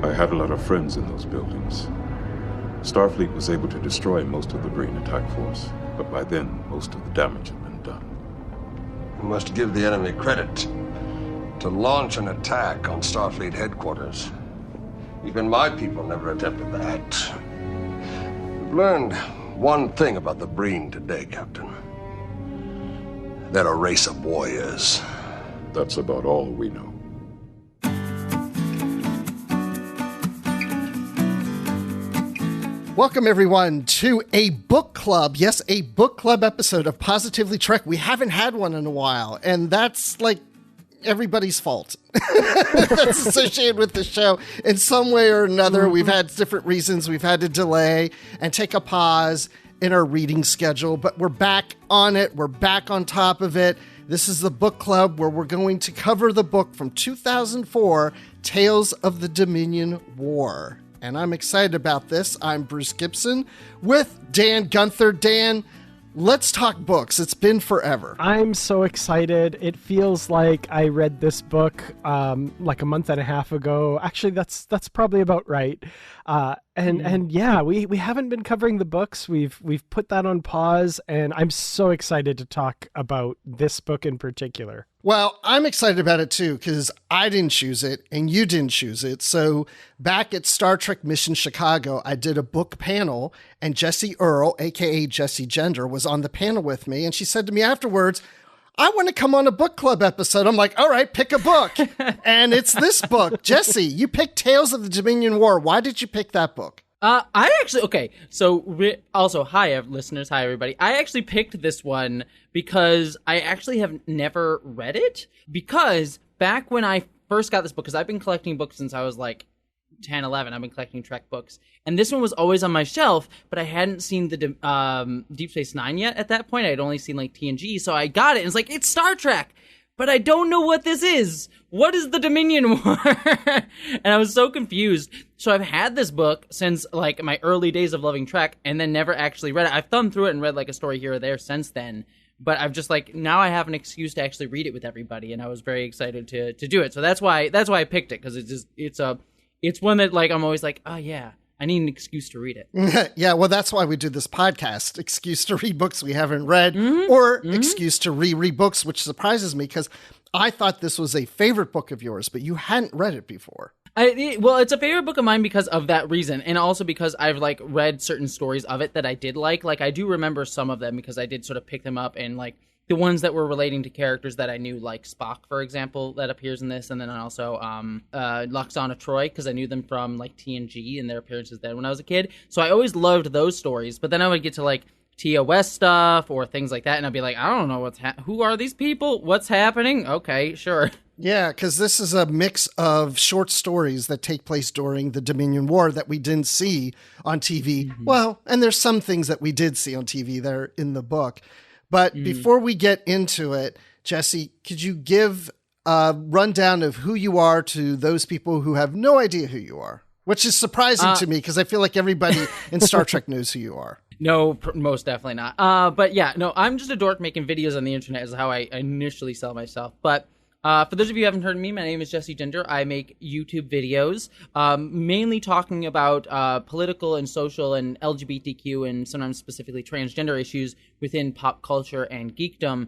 I had a lot of friends in those buildings. Starfleet was able to destroy most of the Breen attack force, but by then, most of the damage had been done. We must give the enemy credit. To launch an attack on Starfleet headquarters. Even my people never attempted that. We've learned one thing about the Breen today, Captain. They're a race of warriors. That's about all we know. Welcome, everyone, to a book club. Yes, a book club episode of Positively Trek. We haven't had one in a while, and that's like everybody's fault. That's associated with the show in some way or another. We've had different reasons. We've had to delay and take a pause in our reading schedule, but we're back on it. We're back on top of it. This is the book club where we're going to cover the book from 2004, Tales of the Dominion War. And I'm excited about this. I'm Bruce Gibson with Dan Gunther. Dan, let's talk books. It's been forever. I'm so excited. It feels like I read this book like a month and a half ago. Actually, that's probably about right. And yeah, we haven't been covering the books. We've put that on pause, and I'm so excited to talk about this book in particular. Well, I'm excited about it too, because I didn't choose it and you didn't choose it. So back at Star Trek Mission Chicago, I did a book panel, and Jessie Earl, aka Jessie Gender, was on the panel with me, and she said to me afterwards, I want to come on a book club episode. I'm like, all right, pick a book. And it's this book. Jessie, you picked Tales of the Dominion War. Why did you pick that book? Also, hi, listeners. Hi, everybody. I actually picked this one because I actually have never read it. Because back when I first got this book, because I've been collecting books since I was like 10, 11. I've been collecting Trek books. And this one was always on my shelf, but I hadn't seen the Deep Space Nine yet at that point. I had only seen like TNG. So I got it, and it's like, it's Star Trek. But I don't know what this is. What is the Dominion War? And I was so confused. So I've had this book since like my early days of loving Trek, and then never actually read it. I've thumbed through it and read like a story here or there since then. But I've just like, now I have an excuse to actually read it with everybody, and I was very excited to do it. So that's why I picked it, because it's one that like I'm always like, oh yeah, I need an excuse to read it. Yeah, well, that's why we do this podcast. Excuse to read books we haven't read, or excuse to reread books, which surprises me because I thought this was a favorite book of yours, but you hadn't read it before. Well, it's a favorite book of mine because of that reason, and also because I've like read certain stories of it that I did like. Like I do remember some of them because I did sort of pick them up, and like the ones that were relating to characters that I knew, like Spock, for example, that appears in this, and then also Loxana Troy, because I knew them from like TNG and their appearances then when I was a kid. So I always loved those stories, but then I would get to like TOS stuff or things like that, and I'd be like, I don't know who are these people? What's happening? Okay, sure. Yeah, because this is a mix of short stories that take place during the Dominion War that we didn't see on TV. Mm-hmm. Well, and there's some things that we did see on TV that are in the book. But before we get into it, Jessie, could you give a rundown of who you are to those people who have no idea who you are? Which is surprising to me, because I feel like everybody in Star Trek knows who you are. No, most definitely not. But yeah, no, I'm just a dork making videos on the internet is how I initially sell myself. But for those of you who haven't heard of me, my name is Jessie Gender. I make YouTube videos, mainly talking about political and social and LGBTQ and sometimes specifically transgender issues within pop culture and geekdom,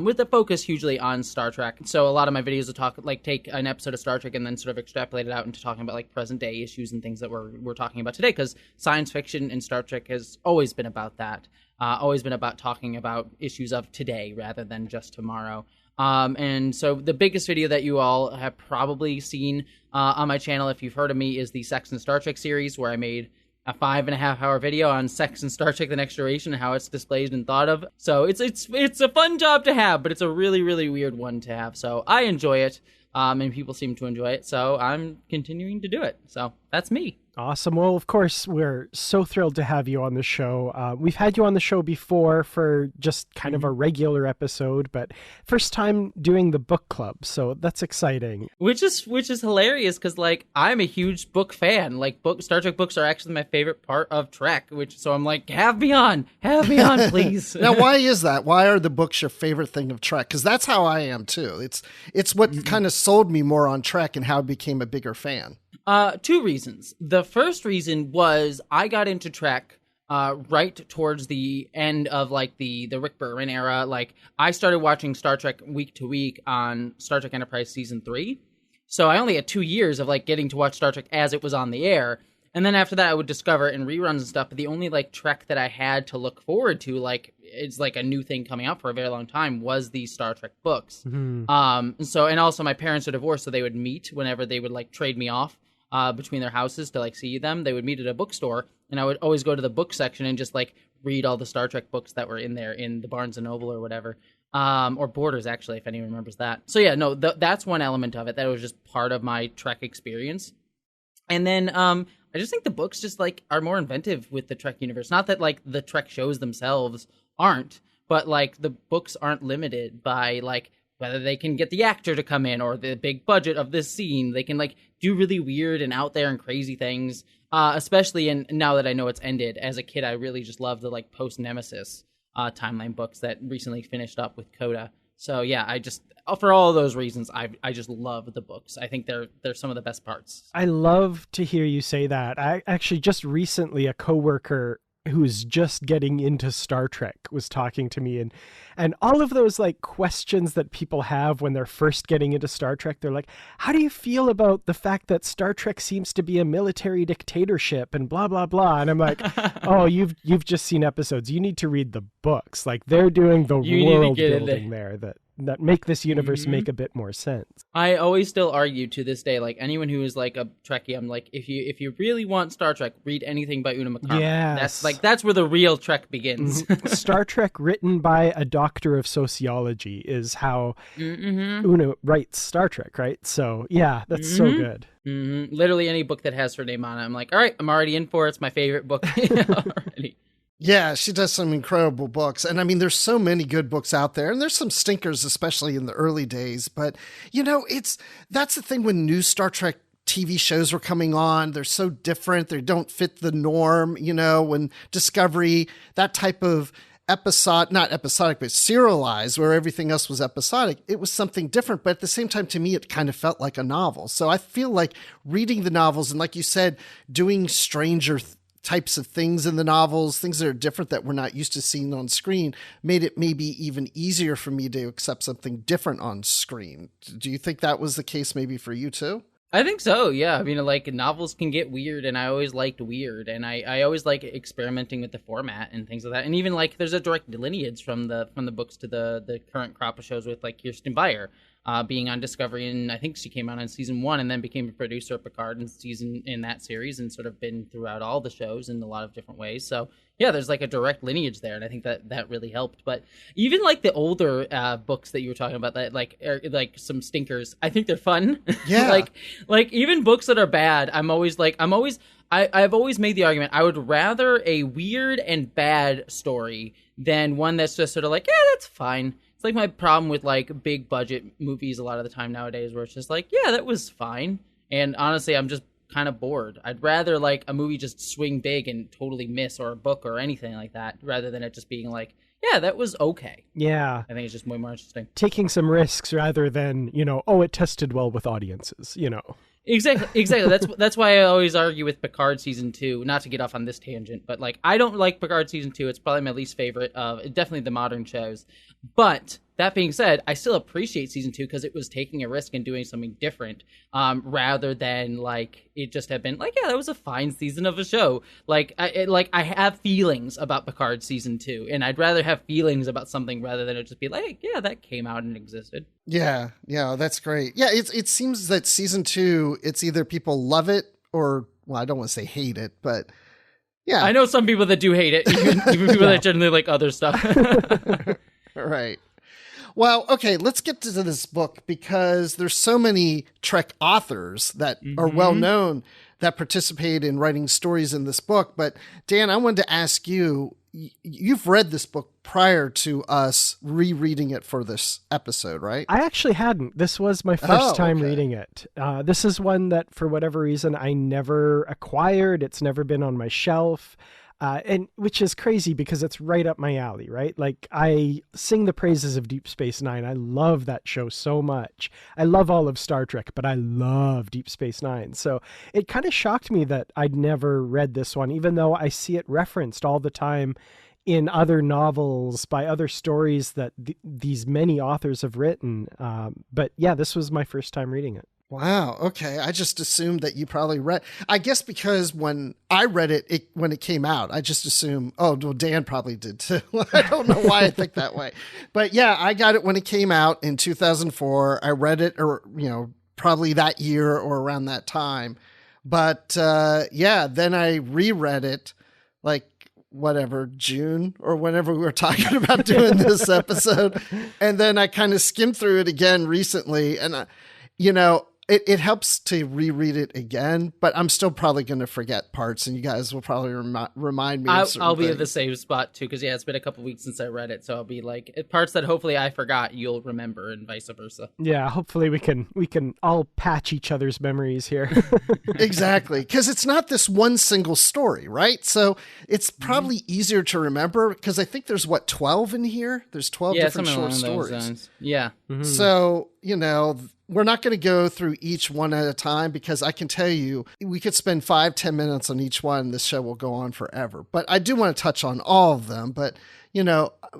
with a focus hugely on Star Trek. So a lot of my videos will take an episode of Star Trek and then sort of extrapolate it out into talking about like present day issues and things that we're talking about today, because science fiction and Star Trek has always been about that, always been about talking about issues of today rather than just tomorrow. And so the biggest video that you all have probably seen on my channel, if you've heard of me, is the Sex and Star Trek series, where I made a 5.5-hour video on Sex and Star Trek: The Next Generation and how it's displayed and thought of. So it's a fun job to have, but it's a really, really weird one to have. So I enjoy it, and people seem to enjoy it, so I'm continuing to do it. So that's me. Awesome. Well, of course, we're so thrilled to have you on the show. We've had you on the show before for just kind of a regular episode, but first time doing the book club, so that's exciting. Which is hilarious, because like I'm a huge book fan. Like Star Trek books are actually my favorite part of Trek. So I'm like, have me on, please. Now, why is that? Why are the books your favorite thing of Trek? Because that's how I am too. It's what kind of sold me more on Trek and how I became a bigger fan. Two reasons. The first reason was I got into Trek right towards the end of like the Rick Berman era. Like I started watching Star Trek week to week on Star Trek Enterprise season 3. So I only had 2 years of like getting to watch Star Trek as it was on the air. And then after that I would discover it in reruns and stuff. But the only like Trek that I had to look forward to, like it's like a new thing coming out for a very long time, was the Star Trek books. And also my parents are divorced, so they would meet whenever they would like trade me off between their houses to like see them. They would meet at a bookstore, and I would always go to the book section and just like read all the Star Trek books that were in there in the Barnes and Noble or whatever, or Borders actually, if anyone remembers that. So yeah, no, that's one element of it that was just part of my Trek experience. And then I just think the books just like are more inventive with the Trek universe. Not that like the Trek shows themselves aren't, but like the books aren't limited by like whether they can get the actor to come in or the big budget of this scene. They can like do really weird and out there and crazy things, especially now that I know it's ended. As a kid, I really just loved the like post-Nemesis timeline books that recently finished up with Coda. So yeah, I just, for all of those reasons, I just love the books. I think they're some of the best parts. I love to hear you say that. I actually just recently, a coworker who's just getting into Star Trek was talking to me, and all of those like questions that people have when they're first getting into Star Trek, they're like, how do you feel about the fact that Star Trek seems to be a military dictatorship and blah blah blah? And I'm like, oh, you've just seen episodes, you need to read the books. Like they're doing the world building there that make this universe make a bit more sense. I always still argue to this day, like anyone who is like a Trekkie, I'm like, if you really want Star Trek, read anything by Una McCartney. Yes. That's where the real Trek begins. Star Trek written by a doctor of sociology is how Una writes Star Trek, right? So yeah, that's so good. Literally any book that has her name on it, I'm like, all right, I'm already in for it. It's my favorite book already. Yeah, she does some incredible books. And I mean, there's so many good books out there, and there's some stinkers, especially in the early days. But, you know, that's the thing when new Star Trek TV shows were coming on. They're so different. They don't fit the norm, you know, when Discovery, that type of not episodic, but serialized, where everything else was episodic, it was something different. But at the same time, to me, it kind of felt like a novel. So I feel like reading the novels and, like you said, doing stranger types of things in the novels, things that are different that we're not used to seeing on screen, made it maybe even easier for me to accept something different on screen. Do you think that was the case maybe for you too? I think so, yeah. I mean, like, novels can get weird, and I always liked weird, and I always like experimenting with the format and things like that. And even, like, there's a direct lineage from the books to the current crop of shows with, like, Kirsten Beyer being on Discovery, and I think she came out on season 1 and then became a producer of Picard in that series and sort of been throughout all the shows in a lot of different ways. So, yeah, there's, like, a direct lineage there, and I think that really helped. But even, like, the older books that you were talking about, that like some stinkers, I think they're fun. Yeah. Like even books that are bad, I've always made the argument, I would rather a weird and bad story than one that's just sort of like, yeah, that's fine. It's like my problem with like big budget movies a lot of the time nowadays, where it's just like, yeah, that was fine. And honestly, I'm just kind of bored. I'd rather like a movie just swing big and totally miss, or a book or anything like that, rather than it just being like, yeah, that was okay. Yeah. I think it's just way more interesting. Taking some risks rather than, you know, it tested well with audiences, you know. Exactly. That's why I always argue with Picard season 2. Not to get off on this tangent, but like I don't like Picard season 2. It's probably my least favorite of definitely the modern shows. But that being said, I still appreciate season 2 because it was taking a risk and doing something different, rather than like it just had been like, yeah, that was a fine season of a show. Like I have feelings about Picard season 2, and I'd rather have feelings about something rather than it just be like, yeah, that came out and existed. Yeah, that's great. Yeah, it seems that season 2, it's either people love it or, well, I don't want to say hate it, but yeah. I know some people that do hate it, even people that generally like other stuff. Right. Well, okay, let's get to this book because there's so many Trek authors that are well known that participate in writing stories in this book. But Dan, I wanted to ask you, you've read this book prior to us rereading it for this episode, right? I actually hadn't. This was my first time reading it. This is one that, for whatever reason, I never acquired. It's never been on my shelf. And which is crazy because it's right up my alley, right? Like, I sing the praises of Deep Space Nine. I love that show so much. I love all of Star Trek, but I love Deep Space Nine. So it kind of shocked me that I'd never read this one, even though I see it referenced all the time in other novels by other stories that these many authors have written. But yeah, this was my first time reading it. Wow. Okay. I just assumed that you probably read, I guess because when I read it, when it came out, I just assumed, oh, well, Dan probably did too. I don't know why I think that way, but yeah, I got it when it came out in 2004. I read it, or, probably that year or around that time. But, yeah, then I reread it like whatever, June or whenever we were talking about doing this episode. And then I kind of skimmed through it again recently, and it helps to reread it again, but I'm still probably going to forget parts, and you guys will probably remind me. I'll be at the same spot too, because it's been a couple weeks since I read it, so I'll be like, parts that hopefully I forgot, you'll remember, and vice versa. Yeah, hopefully we can all patch each other's memories here. Exactly, because it's not this one single story, right? So it's probably easier to remember, because I think there's 12 in here. There's 12 different short stories. Yeah. Mm-hmm. So we're not going to go through each one at a time, because I can tell you we could spend 5-10 minutes on each one. This show will go on forever, but I do want to touch on all of them. But,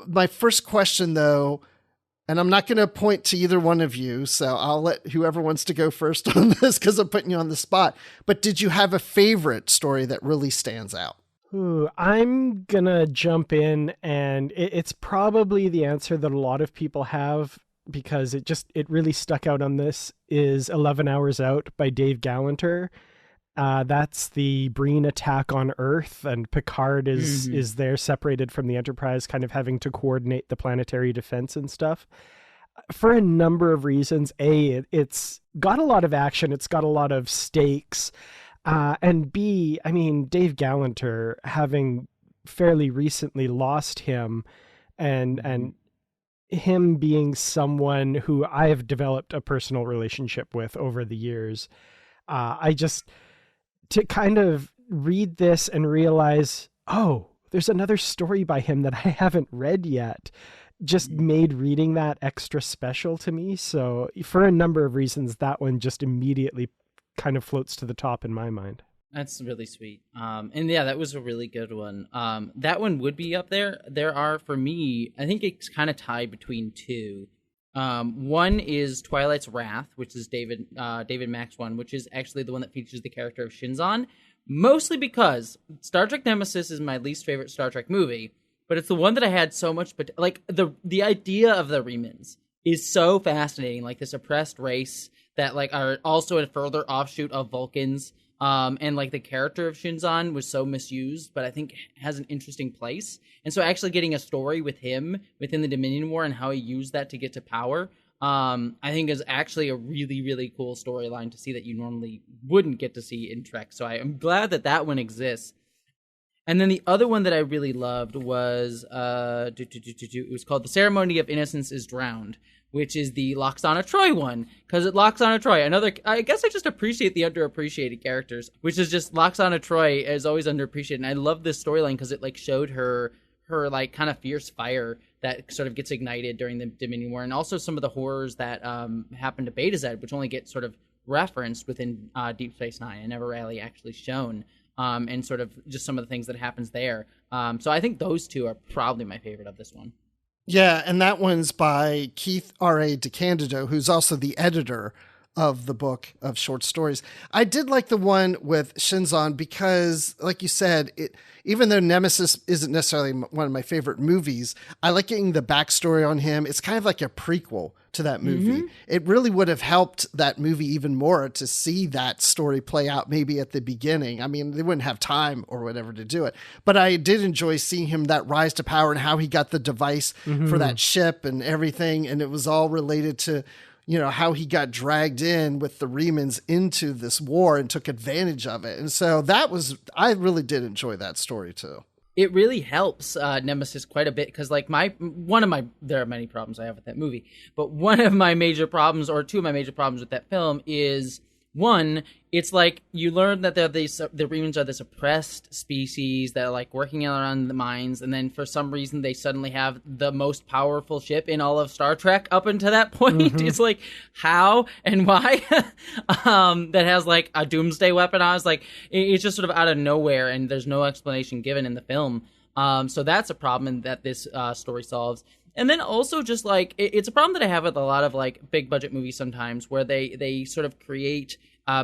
my first question though, and I'm not going to point to either one of you, so I'll let whoever wants to go first on this, because I'm putting you on the spot. But did you have a favorite story that really stands out? Ooh, I'm going to jump in, and it's probably the answer that a lot of people have, because it really stuck out on this, is 11 Hours Out by Dave Galanter. That's the Breen attack on Earth, and Picard is there separated from the Enterprise, kind of having to coordinate the planetary defense and stuff. For a number of reasons. A, it's got a lot of action, it's got a lot of stakes. And B, I mean, Dave Galanter, having fairly recently lost him, and him being someone who I have developed a personal relationship with over the years, to kind of read this and realize, oh, there's another story by him that I haven't read yet, just made reading that extra special to me. So for a number of reasons, that one just immediately kind of floats to the top in my mind. That's really sweet. And yeah, that was a really good one. That one would be up there. There are, for me, I think it's kind of tied between two. One is Twilight's Wrath, which is David Mack's one, which is actually the one that features the character of Shinzon, mostly because Star Trek Nemesis is my least favorite Star Trek movie, but it's the one that I had so much, but like the idea of the Remans is so fascinating, like this oppressed race that like are also a further offshoot of Vulcans. And like the character of Shinzon was so misused, but I think has an interesting place. And so actually getting a story with him within the Dominion War and how he used that to get to power, I think is actually a really, really cool storyline to see that you normally wouldn't get to see in Trek. So I am glad that one exists. And then the other one that I really loved was, it was called The Ceremony of Innocence is Drowned, which is the Loxana Troy one, because it Loxana Troy, I guess I just appreciate the underappreciated characters, which is just Loxana Troy is always underappreciated, and I love this storyline because it like showed her like kind of fierce fire that sort of gets ignited during the Dominion War, and also some of the horrors that happen to Beta Z, which only get sort of referenced within Deep Space Nine and never really actually shown, and sort of just some of the things that happens there. So I think those two are probably my favorite of this one. Yeah, and that one's by Keith R.A. DeCandido, who's also the editor of the book of short stories. I did like the one with Shinzon because, like you said, even though Nemesis isn't necessarily one of my favorite movies, I like getting the backstory on him. It's kind of like a prequel to that movie. Mm-hmm. It really would have helped that movie even more to see that story play out maybe at the beginning. I mean, they wouldn't have time or whatever to do it, but I did enjoy seeing him, that rise to power and how he got the device for that ship and everything. And it was all related to, how he got dragged in with the Remans into this war and took advantage of it. And so I really did enjoy that story too. It really helps Nemesis quite a bit because, like, there are many problems I have with that movie, but one of my major problems, or two of my major problems with that film, is One, it's like you learn that the Remans are this oppressed species that are like working around the mines, and then for some reason they suddenly have the most powerful ship in all of Star Trek up until that point. Mm-hmm. It's like, how and why? That has like a doomsday weapon. I was like, it's just sort of out of nowhere, and there's no explanation given in the film. So that's a problem that this story solves. And then also just like, it's a problem that I have with a lot of like big budget movies sometimes, where they sort of create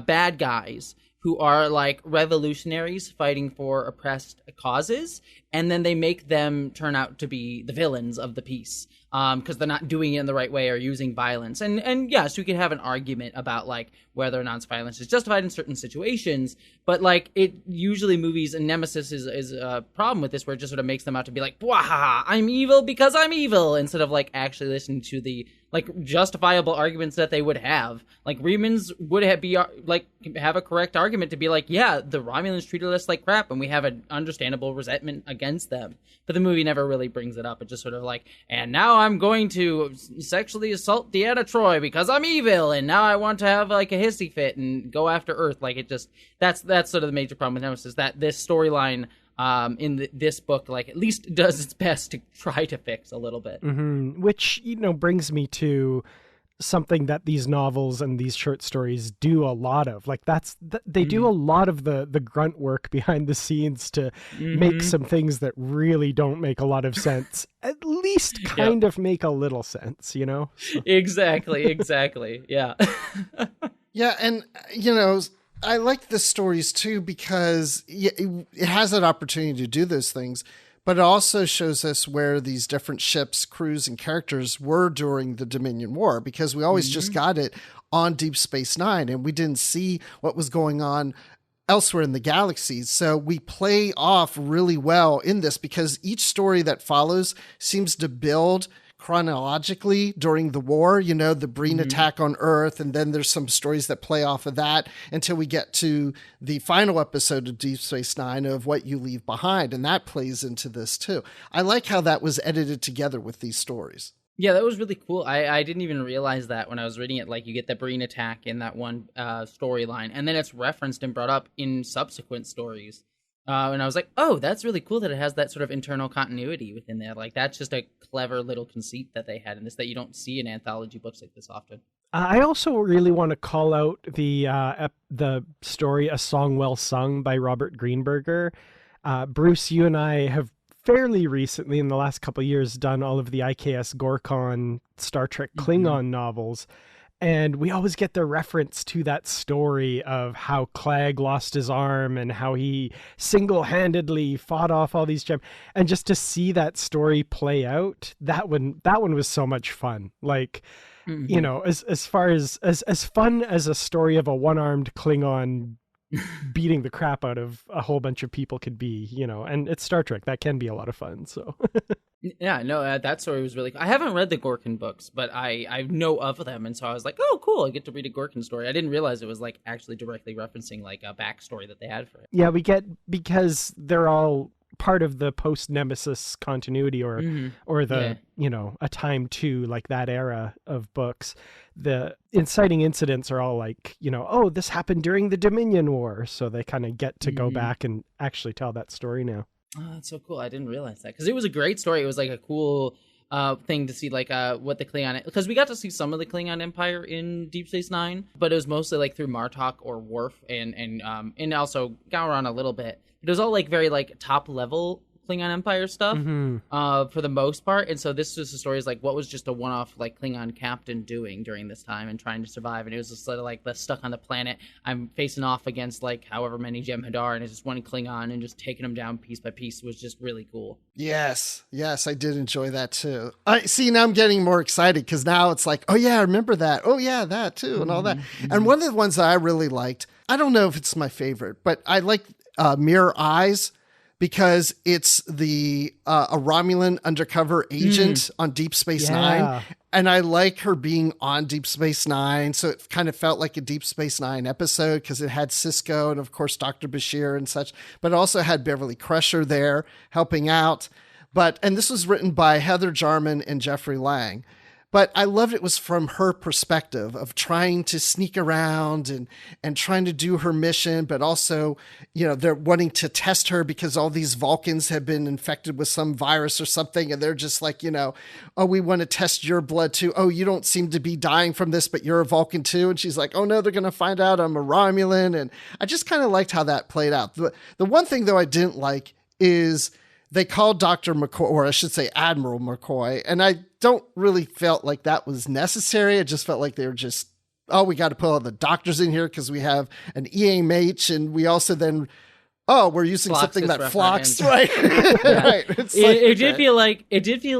bad guys who are like revolutionaries fighting for oppressed causes, and then they make them turn out to be the villains of the piece because they're not doing it in the right way or using violence. And yes, we could have an argument about like whether or not violence is justified in certain situations, but like it usually movies, and Nemesis is a problem with this, where it just sort of makes them out to be like, "Wahaha, I'm evil because I'm evil," instead of like actually listening to the like justifiable arguments that they would have. Like Remans would have a correct argument to be like, yeah, the Romulans treated us like crap, and we have an understandable resentment against them. But the movie never really brings it up. It just sort of like, and now I'm going to sexually assault Deanna Troi because I'm evil, and now I want to have like a hissy fit and go after Earth. Like it just, that's sort of the major problem with Nemesis, that this storyline in this book, like, at least does its best to try to fix a little bit. Mm-hmm. Which, brings me to something that these novels and these short stories do a lot of. Like, they do a lot of the grunt work behind the scenes to make some things that really don't make a lot of sense, at least kind of make a little sense, So. Exactly. Yeah. Yeah, and, I like the stories too because it has an opportunity to do those things, but it also shows us where these different ships, crews, and characters were during the Dominion War, because we always just got it on Deep Space Nine, and we didn't see what was going on elsewhere in the galaxies. So we play off really well in this, because each story that follows seems to build chronologically during the war, the Breen attack on Earth, and then there's some stories that play off of that until we get to the final episode of Deep Space Nine of What You Leave Behind, and that plays into this too. I like how that was edited together with these stories. Yeah, that was really cool. I didn't even realize that when I was reading it. Like, you get the Breen attack in that one storyline, and then it's referenced and brought up in subsequent stories. And I was like, oh, that's really cool that it has that sort of internal continuity within there. Like, that's just a clever little conceit that they had in this that you don't see in anthology books like this often. I also really want to call out the story A Song Well Sung by Robert Greenberger. Bruce, you and I have fairly recently, in the last couple of years, done all of the IKS Gorkon Star Trek Klingon novels. And we always get the reference to that story of how Clag lost his arm and how he single-handedly fought off all these gems. And just to see that story play out, that one was so much fun. Like, as far as fun as a story of a one-armed Klingon beating the crap out of a whole bunch of people could be, and it's Star Trek. That can be a lot of fun, so... Yeah, no, that story was really cool. I haven't read the Gorkin books, but I know of them, and so I was like, oh, cool, I get to read a Gorkin story. I didn't realize it was, like, actually directly referencing, like, a backstory that they had for it. Yeah, because they're all part of the post-Nemesis continuity or the, a time to, like, that era of books. The inciting incidents are all like, oh, this happened during the Dominion War, so they kind of get to go back and actually tell that story now. Oh, that's so cool. I didn't realize that, because it was a great story. It was like a cool thing to see, like what the Klingon, because we got to see some of the Klingon Empire in Deep Space Nine, but it was mostly like through Martok or Worf and also Gowron a little bit. It was all like very like top level Klingon Empire stuff for the most part, and so this was the story is like what was just a one-off like Klingon captain doing during this time and trying to survive, and it was just sort of like the stuck on the planet. I'm facing off against like however many Jem'Hadar, and it's just one Klingon and just taking them down piece by piece was just really cool. Yes, I did enjoy that too. I see, now I'm getting more excited because now it's like, oh yeah, I remember that. Oh yeah, that too, and all that. And one of the ones that I really liked, I don't know if it's my favorite, but I like Mirror Eyes, because it's a Romulan undercover agent on Deep Space Nine. And I like her being on Deep Space Nine. So it kind of felt like a Deep Space Nine episode because it had Sisko and, of course, Dr. Bashir and such. But it also had Beverly Crusher there helping out. And this was written by Heather Jarman and Jeffrey Lang. But I loved it was from her perspective of trying to sneak around and trying to do her mission, but also, they're wanting to test her because all these Vulcans have been infected with some virus or something. And they're just like, oh, we want to test your blood too. Oh, you don't seem to be dying from this, but you're a Vulcan too. And she's like, oh no, they're going to find out I'm a Romulan. And I just kind of liked how that played out. The one thing though I didn't like is they called Dr. McCoy, or I should say Admiral McCoy, and I don't really felt like that was necessary. I just felt like they were just, oh, we got to put all the doctors in here because we have an EMH, and we also then, we're using something that flocks, right? Right. It did feel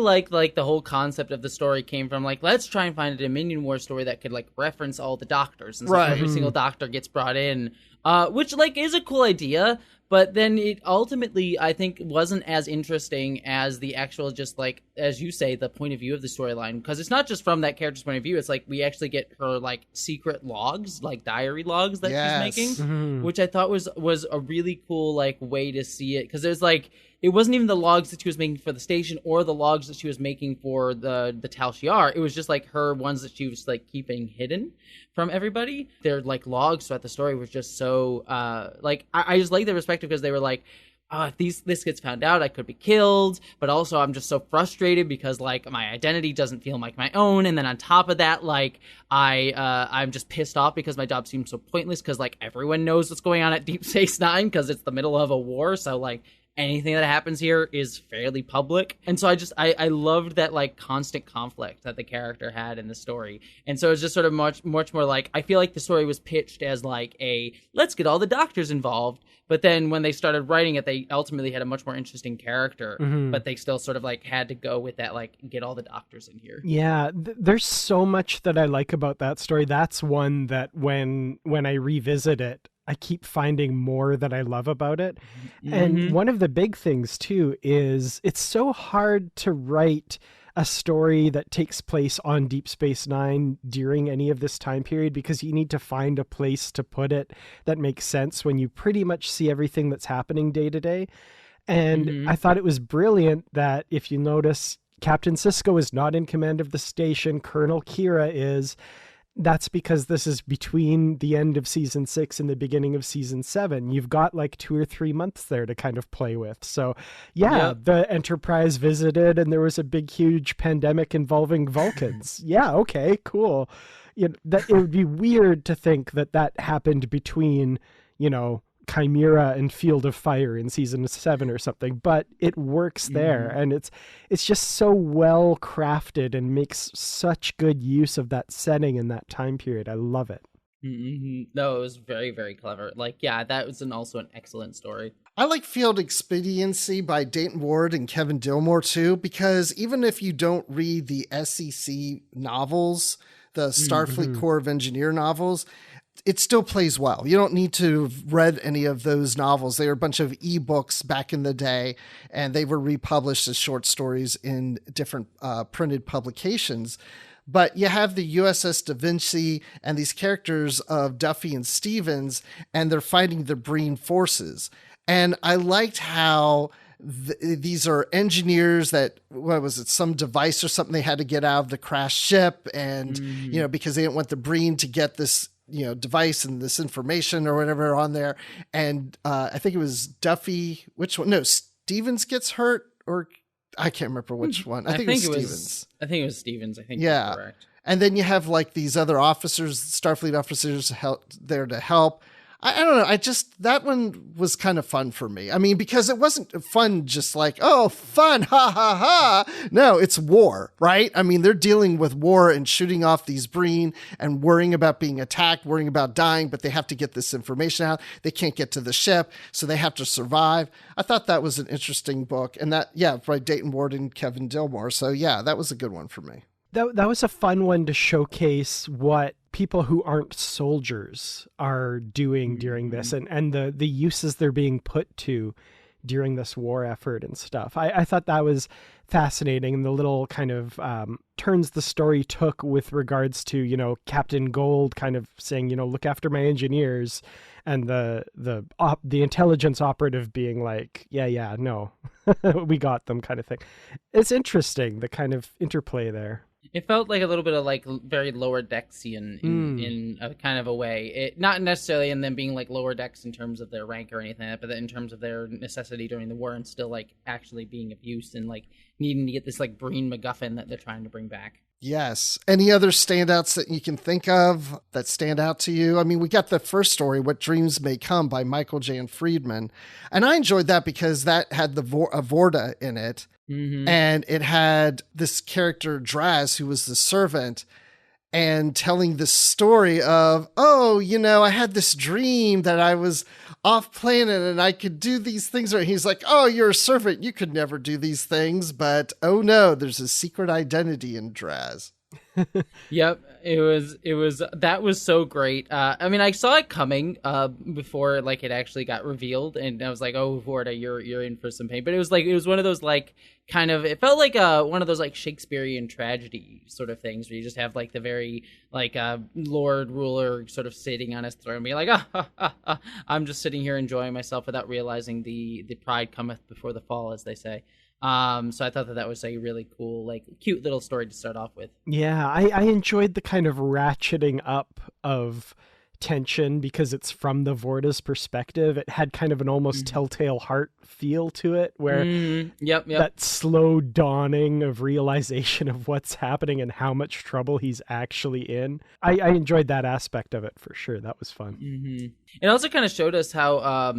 like the whole concept of the story came from like, let's try and find a Dominion War story that could like reference all the doctors, and so every single doctor gets brought in, which like is a cool idea. But then it ultimately, I think, wasn't as interesting as the actual, just like, as you say, the point of view of the storyline. Because it's not just from that character's point of view. It's like we actually get her, like, secret logs, like diary logs that she's making. Which I thought was a really cool, like, way to see it. Because there's, like, it wasn't even the logs that she was making for the station or the logs that she was making for the Tal Shiar. It was just, like, her ones that she was, like, keeping hidden from everybody. Their like logs throughout the story was just so I just like their perspective because they were like, if this gets found out, I could be killed, but also I'm just so frustrated because like my identity doesn't feel like my own, and then on top of that, like I'm just pissed off because my job seems so pointless because like everyone knows what's going on at Deep Space Nine because it's the middle of a war, so like anything that happens here is fairly public. And so I loved that like constant conflict that the character had in the story. And so it's just sort of much more like, I feel like the story was pitched as like let's get all the doctors involved. But then when they started writing it, they ultimately had a much more interesting character, but they still sort of like had to go with that, like get all the doctors in here. Yeah. There's so much that I like about that story. That's one that when I revisit it, I keep finding more that I love about it. And one of the big things too is it's so hard to write a story that takes place on Deep Space Nine during any of this time period because you need to find a place to put it that makes sense when you pretty much see everything that's happening day to day. And I thought it was brilliant that if you notice, Captain Sisko is not in command of the station, Colonel Kira is. That's because this is between the end of season 6 and the beginning of season 7. You've got like 2 or 3 months there to kind of play with. So the Enterprise visited and there was a big, huge pandemic involving Vulcans. Yeah. Okay, cool. That it would be weird to think that happened between, Chimera and Field of Fire in season 7 or something, but it works there, and it's just so well crafted and makes such good use of that setting in that time period. I love it. No, it was very, very clever. Like, yeah, that was also an excellent story. I like Field Expediency by Dayton Ward and Kevin Dilmore too, because even if you don't read the SEC novels, the Starfleet Corps of Engineer novels, it still plays well. You don't need to have read any of those novels. They were a bunch of ebooks back in the day, and they were republished as short stories in different printed publications. But you have the USS Da Vinci and these characters of Duffy and Stevens, and they're fighting the Breen forces. And I liked how these are engineers that, some device or something they had to get out of the crashed ship, and, because they didn't want the Breen to get this device and this information or whatever on there. And I think it was Duffy, which one? No, Stevens gets hurt, or I can't remember which one. I think it was Stevens. I think it was Stevens. I think you're correct. And then you have like these other officers, Starfleet officers there to help. I don't know. That one was kind of fun for me. I mean, because it wasn't fun just like, oh, fun, ha, ha, ha. No, it's war, right? I mean, they're dealing with war and shooting off these Breen and worrying about being attacked, worrying about dying, but they have to get this information out. They can't get to the ship, so they have to survive. I thought that was an interesting book. And by Dayton Ward and Kevin Dilmore. So yeah, that was a good one for me. That was a fun one to showcase what people who aren't soldiers are doing during this, and the uses they're being put to during this war effort and stuff. I thought that was fascinating, and the little kind of turns the story took with regards to, Captain Gold kind of saying, look after my engineers, and the intelligence operative being like, yeah, no, we got them kind of thing. It's interesting, the kind of interplay there. It felt like a little bit of like very lower Dexian in a kind of a way. It not necessarily in them being like lower decks in terms of their rank or anything like that, but in terms of their necessity during the war and still like actually being of use and like needing to get this like Breen MacGuffin that they're trying to bring back. Yes. Any other standouts that you can think of that stand out to you? I mean, we got the first story, What Dreams May Come by Michael Jan Friedman. And I enjoyed that because that had the Vorta in it. Mm-hmm. And it had this character, Draz, who was the servant, and telling the story of, oh, you know, I had this dream that I was off planet and I could do these things. And he's like, oh, you're a servant. You could never do these things. But, oh, no, there's a secret identity in Draz. Yep, that was so great. I mean, I saw it coming before like it actually got revealed, and I was like, "Oh, Vorta, you're in for some pain." But it was one of those like kind of, it felt like one of those like Shakespearean tragedy sort of things where you just have like the very like lord ruler sort of sitting on his throne, being like, I'm just sitting here enjoying myself without realizing the pride cometh before the fall, as they say. So I thought that was a really cool, like, cute little story to start off with. Yeah, I enjoyed the kind of ratcheting up of tension because it's from the Vorta's perspective. It had kind of an almost Telltale Heart feel to it, where yep. that slow dawning of realization of what's happening and how much trouble he's actually in. I enjoyed that aspect of it for sure. That was fun. Mm-hmm. It also kind of showed us how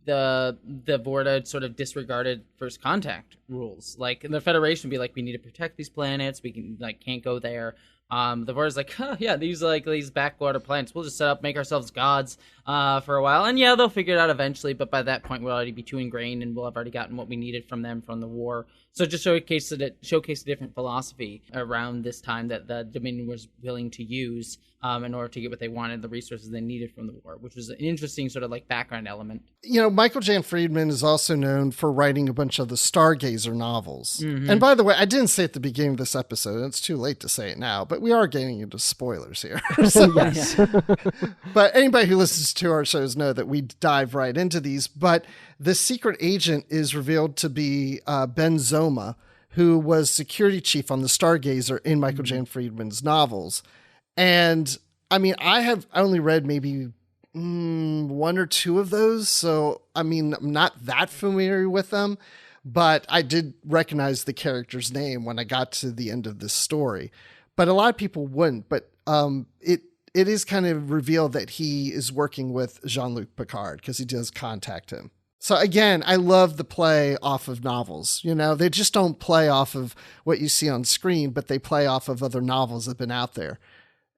the Vorta sort of disregarded first contact rules. Like the Federation would be like, we need to protect these planets. We can't go there. The Vorta's like, these backwater planets, we'll just set up, make ourselves gods for a while. And yeah, they'll figure it out eventually, but by that point we'll already be too ingrained and we'll have already gotten what we needed from them from the war. So it just showcased a different philosophy around this time that the Dominion was willing to use in order to get what they wanted, the resources they needed from the war, which was an interesting sort of like background element. You know, Michael Jan Friedman is also known for writing a bunch of the Stargazer novels. Mm-hmm. And by the way, I didn't say at the beginning of this episode, and it's too late to say it now, but we are getting into spoilers here. So, yes. But anybody who listens to our shows know that we dive right into these. But the secret agent is revealed to be Ben Zoma, who was security chief on the Stargazer in Michael Jan Friedman's novels. And I mean, I have only read maybe one or two of those. So, I mean, I'm not that familiar with them, but I did recognize the character's name when I got to the end of this story. But a lot of people wouldn't. But it is kind of revealed that he is working with Jean-Luc Picard because he does contact him. So again, I love the play off of novels. You know, they just don't play off of what you see on screen, but they play off of other novels that have been out there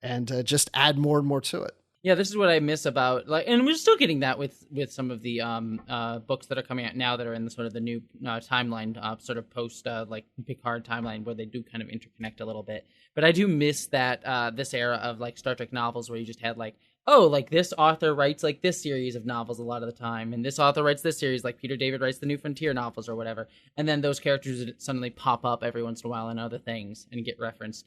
and just add more and more to it. Yeah, this is what I miss about, like, and we're still getting that with some of the books that are coming out now that are in the sort of the new timeline, sort of post like Picard timeline, where they do kind of interconnect a little bit. But I do miss that this era of like Star Trek novels where you just had like, oh, like this author writes like this series of novels a lot of the time, and this author writes this series, like Peter David writes the New Frontier novels or whatever, and then those characters suddenly pop up every once in a while in other things and get referenced.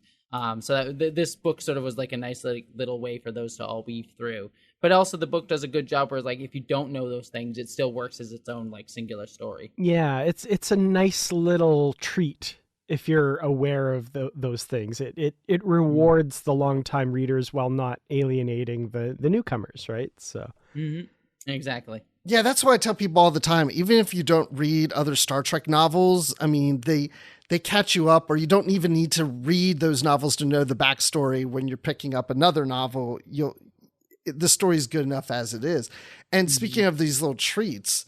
So this book sort of was like a nice little way for those to all weave through. But also the book does a good job where like if you don't know those things, it still works as its own like singular story. Yeah, it's a nice little treat if you're aware of those things. It rewards the longtime readers while not alienating the newcomers, right? So Exactly. Yeah, that's what I tell people all the time. Even if you don't read other Star Trek novels, I mean, they catch you up, or you don't even need to read those novels to know the backstory. When you're picking up another novel, the story is good enough as it is. And speaking of these little treats,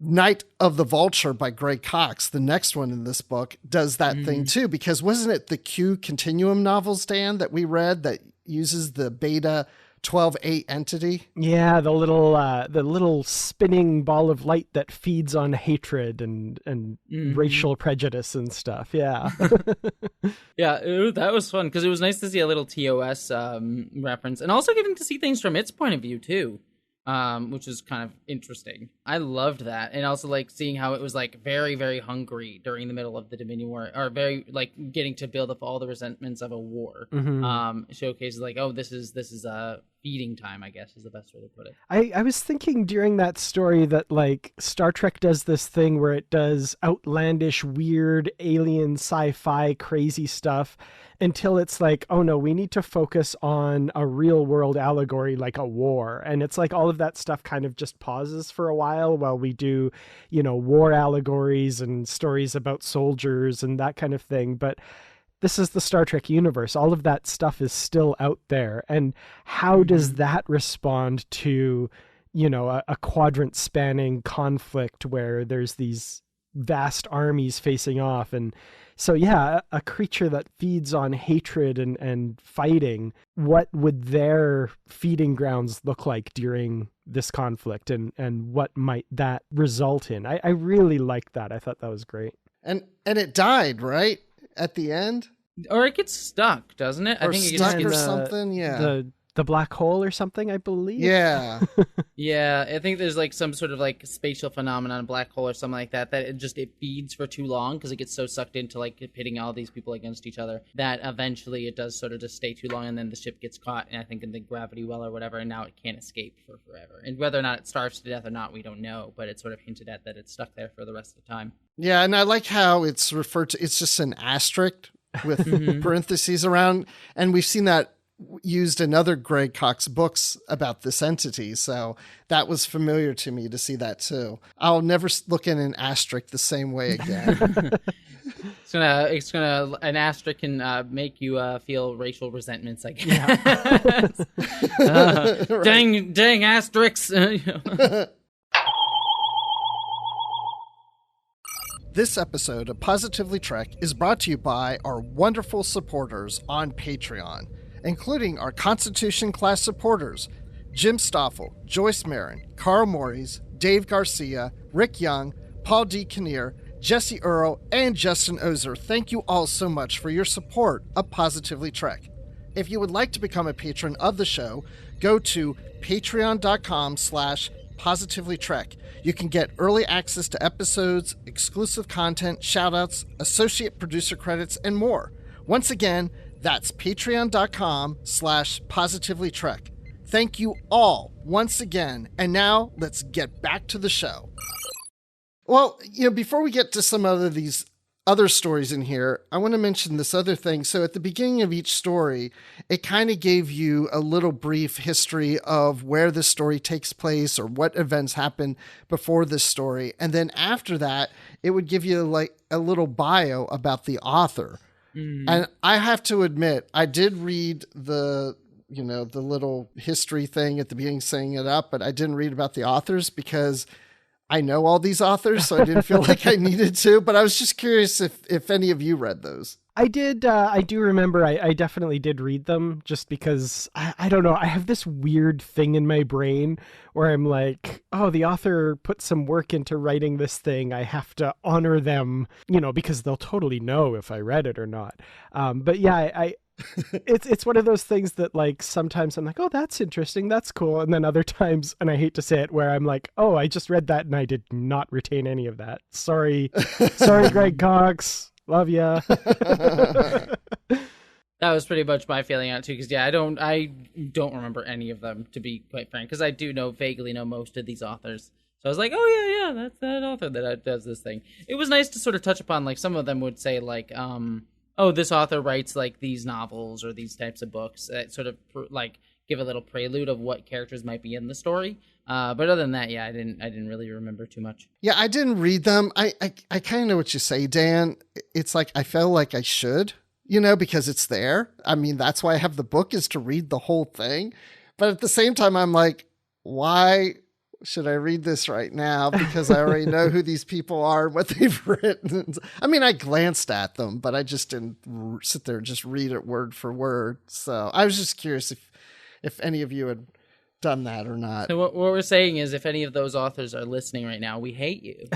Night of the Vulture by Greg Cox, the next one in this book, does that thing too, because wasn't it the Q Continuum novels, Dan, that we read that uses the Beta 12-8 entity? Yeah, the little spinning ball of light that feeds on hatred and racial prejudice and stuff. Yeah. Yeah, that was fun because it was nice to see a little TOS reference, and also getting to see things from its point of view too. Which is kind of interesting. I loved that. And also like seeing how it was like very, very hungry during the middle of the Dominion War, or very like getting to build up all the resentments of a war. Showcases like, oh, this is feeding time, I guess is the best way to put it. I was thinking during that story that like Star Trek does this thing where it does outlandish, weird, alien, sci-fi, crazy stuff until it's like, oh no, we need to focus on a real world allegory like a war. And it's like all of that stuff kind of just pauses for a while we do, war allegories and stories about soldiers and that kind of thing. But this is the Star Trek universe. All of that stuff is still out there. And how does that respond to, a quadrant-spanning conflict where there's these vast armies facing off? And so, yeah, a creature that feeds on hatred and fighting, what would their feeding grounds look like during this conflict? And what might that result in? I really liked that. I thought that was great. And it died, right? At the end? Or it gets stuck, doesn't it? Or I think it stuck gets or something, yeah. The black hole or something, I believe. Yeah. Yeah, I think there's like some sort of like spatial phenomenon, a black hole or something like that, that it feeds for too long because it gets so sucked into like pitting all these people against each other that eventually it does sort of just stay too long, and then the ship gets caught, and I think in the gravity well or whatever, and now it can't escape for forever. And whether or not it starves to death or not, we don't know, but it's sort of hinted at that it's stuck there for the rest of the time. Yeah, and I like how it's referred to, it's just an asterisk with parentheses around, and we've seen that used in other Greg Cox books about this entity, so that was familiar to me to see that too. I'll never look at an asterisk the same way again. An asterisk can make you feel racial resentments, I guess. Yeah. Right. Dang asterisks. This episode of Positively Trek is brought to you by our wonderful supporters on Patreon, including our Constitution class supporters, Jim Stoffel, Joyce Marin, Carl Morris, Dave Garcia, Rick Young, Paul D. Kinnear, Jessie Earl, and Justin Ozer. Thank you all so much for your support of Positively Trek. If you would like to become a patron of the show, go to patreon.com/positivelytrek. You can get early access to episodes, exclusive content, shoutouts, associate producer credits, and more. Once again, that's patreon.com/positivelytrek. Thank you all once again. And now let's get back to the show. Well, before we get to some of these other stories in here, I want to mention this other thing. So at the beginning of each story, it kind of gave you a little brief history of where the story takes place or what events happen before this story. And then after that, it would give you like a little bio about the author. And I have to admit, I did read the little history thing at the beginning, saying it up, but I didn't read about the authors because I know all these authors, so I didn't feel like I needed to. But I was just curious if any of you read those. I did. I do remember. I definitely did read them just because I don't know. I have this weird thing in my brain where I'm like, oh, the author put some work into writing this thing. I have to honor them, because they'll totally know if I read it or not. But yeah, it's one of those things that like sometimes I'm like, oh, that's interesting, that's cool, and then other times, and I hate to say it, where I'm like, oh, I just read that and I did not retain any of that. Sorry, Greg Cox. Love ya. That was pretty much my feeling on it too, because I don't remember any of them, to be quite frank, because I do vaguely know most of these authors. So I was like, oh yeah, that's that author that does this thing. It was nice to sort of touch upon, like some of them would say like, oh, this author writes like these novels or these types of books that sort of like give a little prelude of what characters might be in the story. But other than that, I didn't really remember too much. Yeah, I didn't read them. I kind of know what you say, Dan. It's like I felt like I should, because it's there. I mean, that's why I have the book, is to read the whole thing. But at the same time, I'm like, why should I read this right now? Because I already know who these people are and what they've written. I mean, I glanced at them, but I just didn't sit there and just read it word for word. So I was just curious if any of you had done that or not. So what we're saying is, if any of those authors are listening right now, we hate you.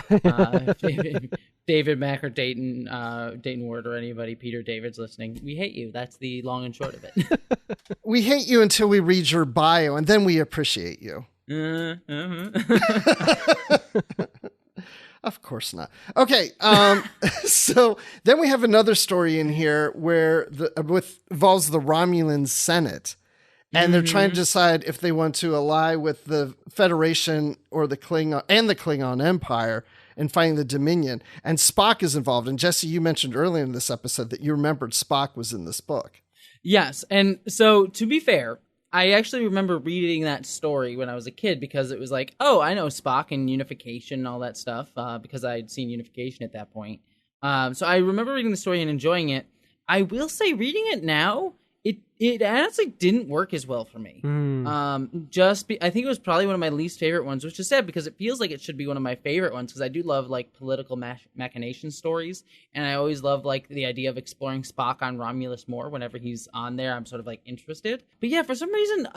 David, Mack, or Dayton Ward, or anybody, Peter David's listening, we hate you. That's the long and short of it. We hate you until we read your bio, and then we appreciate you. Of course not. Okay, so then we have another story in here where involves the Romulan Senate. And they're trying to decide if they want to ally with the Federation or the Klingon Empire in fighting the Dominion. And Spock is involved. And Jesse, you mentioned earlier in this episode that you remembered Spock was in this book. Yes. And so, to be fair, I actually remember reading that story when I was a kid because it was like, oh, I know Spock and Unification and all that stuff because I had seen Unification at that point. So I remember reading the story and enjoying it. I will say, reading it now, it honestly didn't work as well for me. I think it was probably one of my least favorite ones, which is sad because it feels like it should be one of my favorite ones because I do love like political machination stories, and I always love like the idea of exploring Spock on Romulus more. Whenever he's on there, I'm sort of like interested. But yeah, for some reason,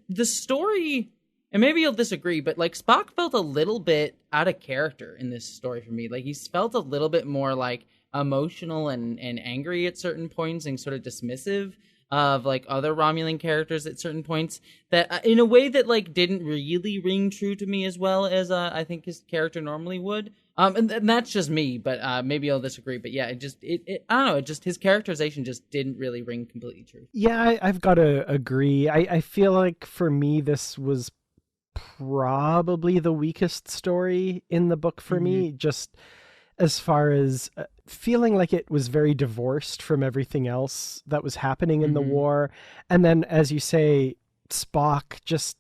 the story, and maybe you'll disagree, but like Spock felt a little bit out of character in this story for me. Like he felt a little bit more like emotional and angry at certain points and sort of dismissive of like other Romulan characters at certain points, that in a way that like didn't really ring true to me as well as I think his character normally would. And that's just me, but maybe you'll disagree. But yeah, I don't know, his characterization just didn't really ring completely true. Yeah, I've got to agree. I feel like for me, this was probably the weakest story in the book for me, just as far as feeling like it was very divorced from everything else that was happening in the war. And then, as you say, Spock just,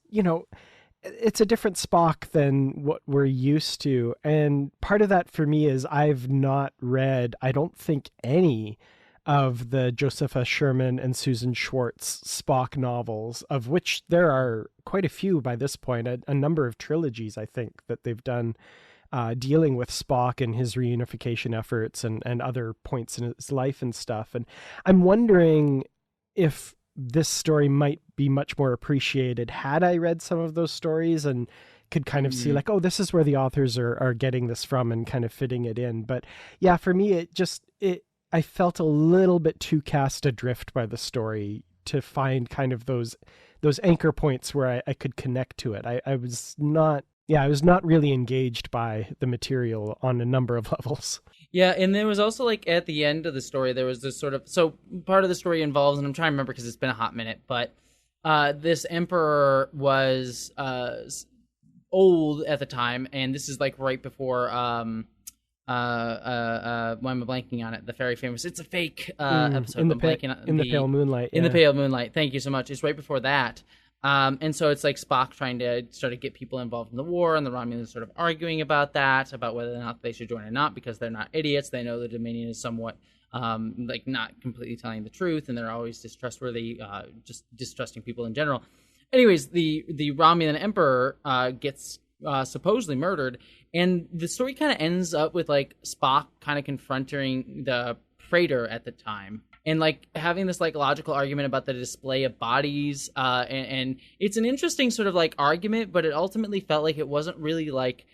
it's a different Spock than what we're used to. And part of that for me is I've not read, I don't think, any of the Josepha Sherman and Susan Shwartz Spock novels, of which there are quite a few by this point, a number of trilogies, I think, that they've done dealing with Spock and his reunification efforts and other points in his life and stuff. And I'm wondering if this story might be much more appreciated had I read some of those stories and could kind of see like, oh, this is where the authors are getting this from and kind of fitting it in. But yeah, for me, I felt a little bit too cast adrift by the story to find kind of those anchor points where I could connect to it. I was not really engaged by the material on a number of levels. Yeah, and there was also, like, at the end of the story, there was this sort of... So part of the story involves, and I'm trying to remember because it's been a hot minute, but this emperor was old at the time, and this is, like, right before... why am I blanking on it? The very famous... It's a fake episode. In the Pale Moonlight. In the Pale Moonlight. Thank you so much. It's right before that. And so it's like Spock trying to sort of get people involved in the war, and the Romulans sort of arguing about that, about whether or not they should join or not, because they're not idiots. They know the Dominion is somewhat like not completely telling the truth, and they're always distrustworthy, just distrusting people in general. Anyways, the Romulan Emperor gets supposedly murdered, and the story kind of ends up with like Spock kind of confronting the Praetor at the time, and like having this like logical argument about the display of bodies, and it's an interesting sort of like argument, but it ultimately felt like it wasn't really like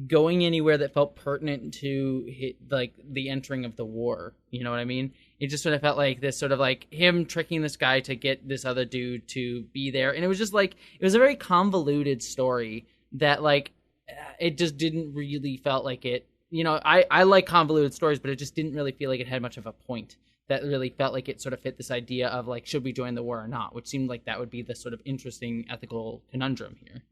going anywhere that felt pertinent to like the entering of the war. You know what I mean? It just sort of felt like this sort of like him tricking this guy to get this other dude to be there, and it was just like it was a very convoluted story that like it just didn't really felt like it. You know, I like convoluted stories, but it just didn't really feel like it had much of a point that really felt like it sort of fit this idea of like, should we join the war or not? Which seemed like that would be the sort of interesting ethical conundrum here.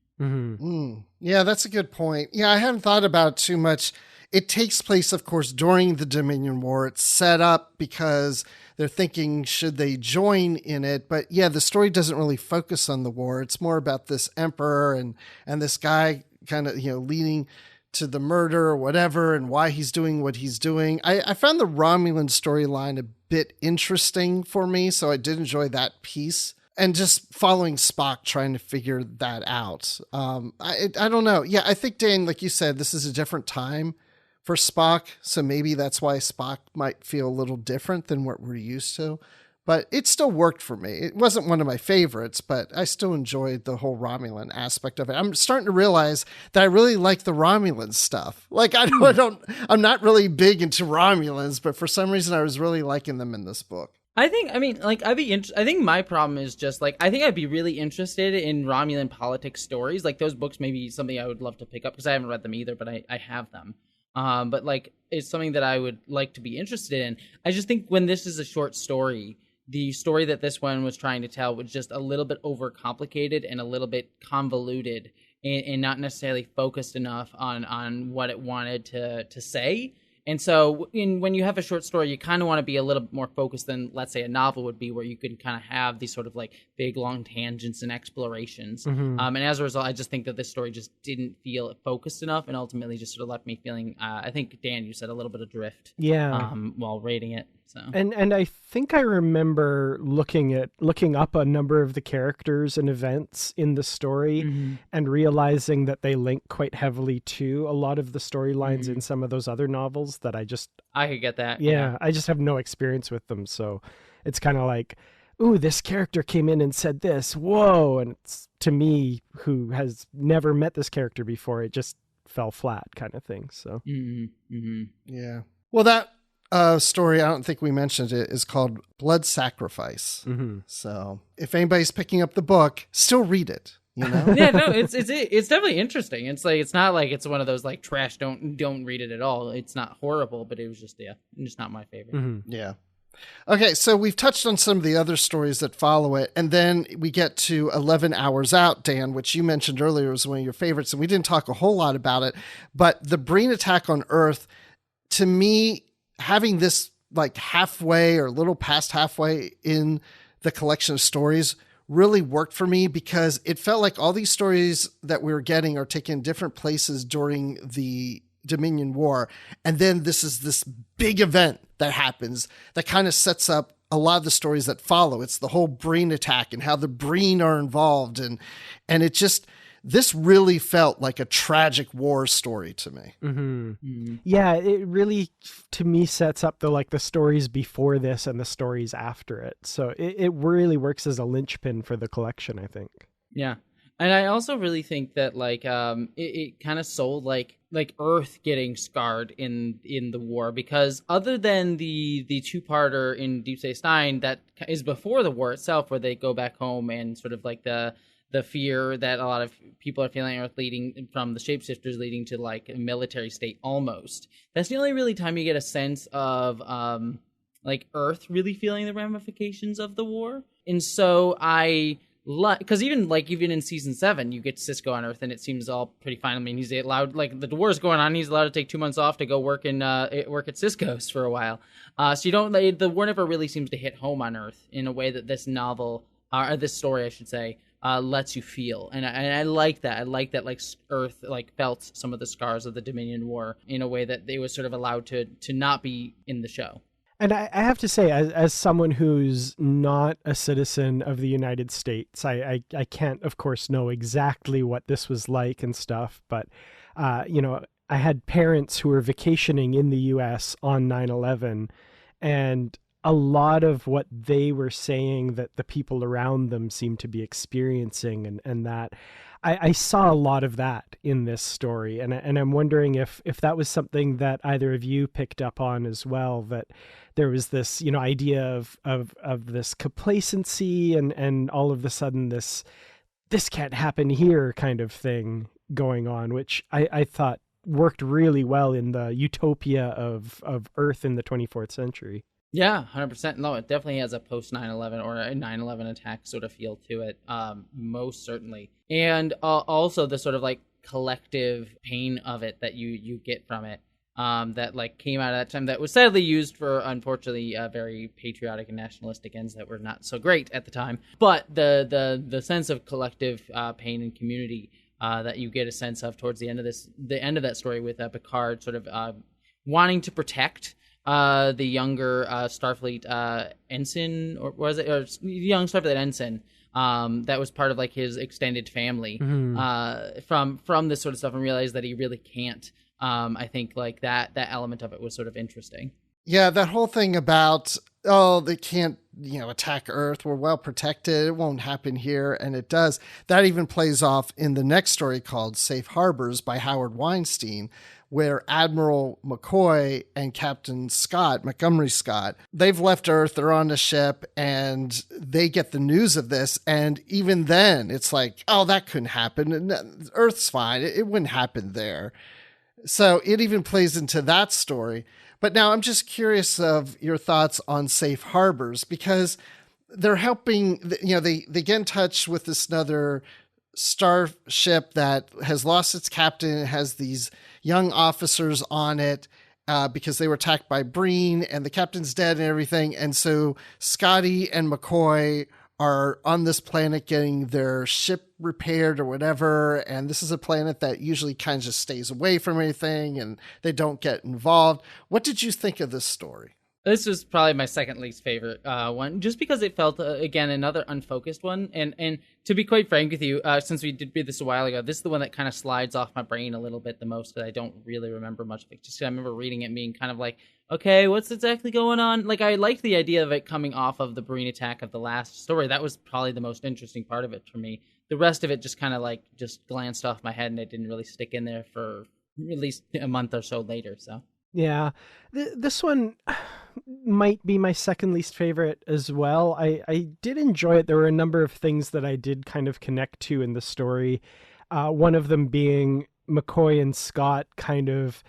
Yeah, that's a good point. Yeah, I hadn't thought about it too much. It takes place, of course, during the Dominion War. It's set up because they're thinking, should they join in it? But yeah, the story doesn't really focus on the war. It's more about this emperor and this guy kind of, leading to the murder or whatever, and why he's doing what he's doing. I found the Romulan storyline a bit interesting for me, so I did enjoy that piece. And just following Spock trying to figure that out. I don't know. Yeah, I think, Dane, like you said, this is a different time for Spock, so maybe that's why Spock might feel a little different than what we're used to. But it still worked for me. It wasn't one of my favorites, but I still enjoyed the whole Romulan aspect of it. I'm starting to realize that I really like the Romulan stuff. Like I'm not really big into Romulans, but for some reason I was really liking them in this book. I think my problem is just like, I think I'd be really interested in Romulan politics stories. Like those books may be something I would love to pick up because I haven't read them either, but I have them. But like, it's something that I would like to be interested in. I just think when this is a short story, the story that this one was trying to tell was just a little bit overcomplicated and a little bit convoluted, and not necessarily focused enough on what it wanted to say. And so when you have a short story, you kind of want to be a little bit more focused than, let's say, a novel would be, where you can kind of have these sort of like big, long tangents and explorations. And as a result, I just think that this story just didn't feel focused enough, and ultimately just sort of left me feeling, I think, Dan, you said a little bit of drift while rating it. So. And I think I remember looking up a number of the characters and events in the story and realizing that they link quite heavily to a lot of the storylines in some of those other novels that I could get that. Yeah, I just have no experience with them. So it's kind of like, ooh, this character came in and said this. Whoa. And it's, to me, who has never met this character before, it just fell flat kind of thing. So, yeah. Well, that story, I don't think we mentioned it, is called Blood Sacrifice. So if anybody's picking up the book, still read it, you know? Yeah, no, it's definitely interesting. It's like, it's not like it's one of those like trash, don't read it at all. It's not horrible, but it was just not my favorite. Yeah. Okay, so we've touched on some of the other stories that follow it, and then we get to 11 Hours Out, Dan, which you mentioned earlier was one of your favorites, and we didn't talk a whole lot about it, but the Breen attack on Earth, to me, having this like halfway or a little past halfway in the collection of stories really worked for me, because it felt like all these stories that we were getting are taken different places during the Dominion War. And then this is this big event that happens that kind of sets up a lot of the stories that follow. It's the whole Breen attack and how the Breen are involved. And it just, this really felt like a tragic war story to me. Yeah, it really, to me, sets up the stories before this and the stories after it. So it really works as a linchpin for the collection, I think. Yeah. And I also really think that it kind of sold like Earth getting scarred in the war, because other than the two-parter in Deep Space Nine that is before the war itself, where they go back home and sort of like the fear that a lot of people are feeling Earth leading from the shapeshifters leading to like a military state almost. That's the only really time you get a sense of like Earth really feeling the ramifications of the war. And so because even in season 7, you get Sisko on Earth and it seems all pretty fine. I mean, he's allowed, like the war's going on, he's allowed to take 2 months off to go work at Sisko's for a while. So the war never really seems to hit home on Earth in a way that this novel, or this story, I should say, lets you feel. And I like that. I like that like Earth like felt some of the scars of the Dominion War in a way that they was sort of allowed to not be in the show. And I have to say, as someone who's not a citizen of the United States, I can't, of course, know exactly what this was like and stuff. But, I had parents who were vacationing in the U.S. on 9/11, and a lot of what they were saying that the people around them seemed to be experiencing, and that I saw a lot of that in this story. And I'm wondering if that was something that either of you picked up on as well, that there was this, idea of this complacency and all of a sudden this can't happen here kind of thing going on, which I thought worked really well in the utopia of Earth in the 24th century. Yeah, 100%. No, it definitely has a post 9/11 or a 9/11 attack sort of feel to it, most certainly. And also the sort of like collective pain of it that you get from it, that like came out of that time, that was sadly used for, unfortunately, very patriotic and nationalistic ends that were not so great at the time. But the sense of collective pain and community that you get a sense of towards the end of that story, with Picard sort of wanting to protect the younger Starfleet ensign, or was it, or young Starfleet ensign, that was part of like his extended family, from this sort of stuff, and realized that he really can't. I think like that element of it was sort of interesting. Yeah, that whole thing about, they can't, attack Earth. We're well protected. It won't happen here. And it does. That even plays off in the next story called Safe Harbors by Howard Weinstein, where Admiral McCoy and Captain Scott, Montgomery Scott, they've left Earth, they're on the ship, and they get the news of this. And even then, it's like, that couldn't happen. Earth's fine. It wouldn't happen there. So it even plays into that story. But now I'm just curious of your thoughts on Safe Harbors, because they're helping, they get in touch with this other starship that has lost its captain. It has these young officers on it because they were attacked by Breen, and the captain's dead and everything. And so Scotty and McCoy are on this planet getting their ship repaired or whatever. And this is a planet that usually kind of just stays away from anything and they don't get involved. What did you think of this story? This was probably my second least favorite one, just because it felt, again, another unfocused one. And to be quite frank with you, since we did read this a while ago, this is the one that kind of slides off my brain a little bit the most, because I don't really remember much of it. Just 'cause I remember reading it and being kind of like, okay, what's exactly going on? Like, I liked the idea of it coming off of the Breen attack of the last story. That was probably the most interesting part of it for me. The rest of it just kind of like just glanced off my head, and it didn't really stick in there for at least a month or so later. So yeah, this one might be my second least favorite as well. I did enjoy it. There were a number of things that I did kind of connect to in the story. One of them being McCoy and Scott kind of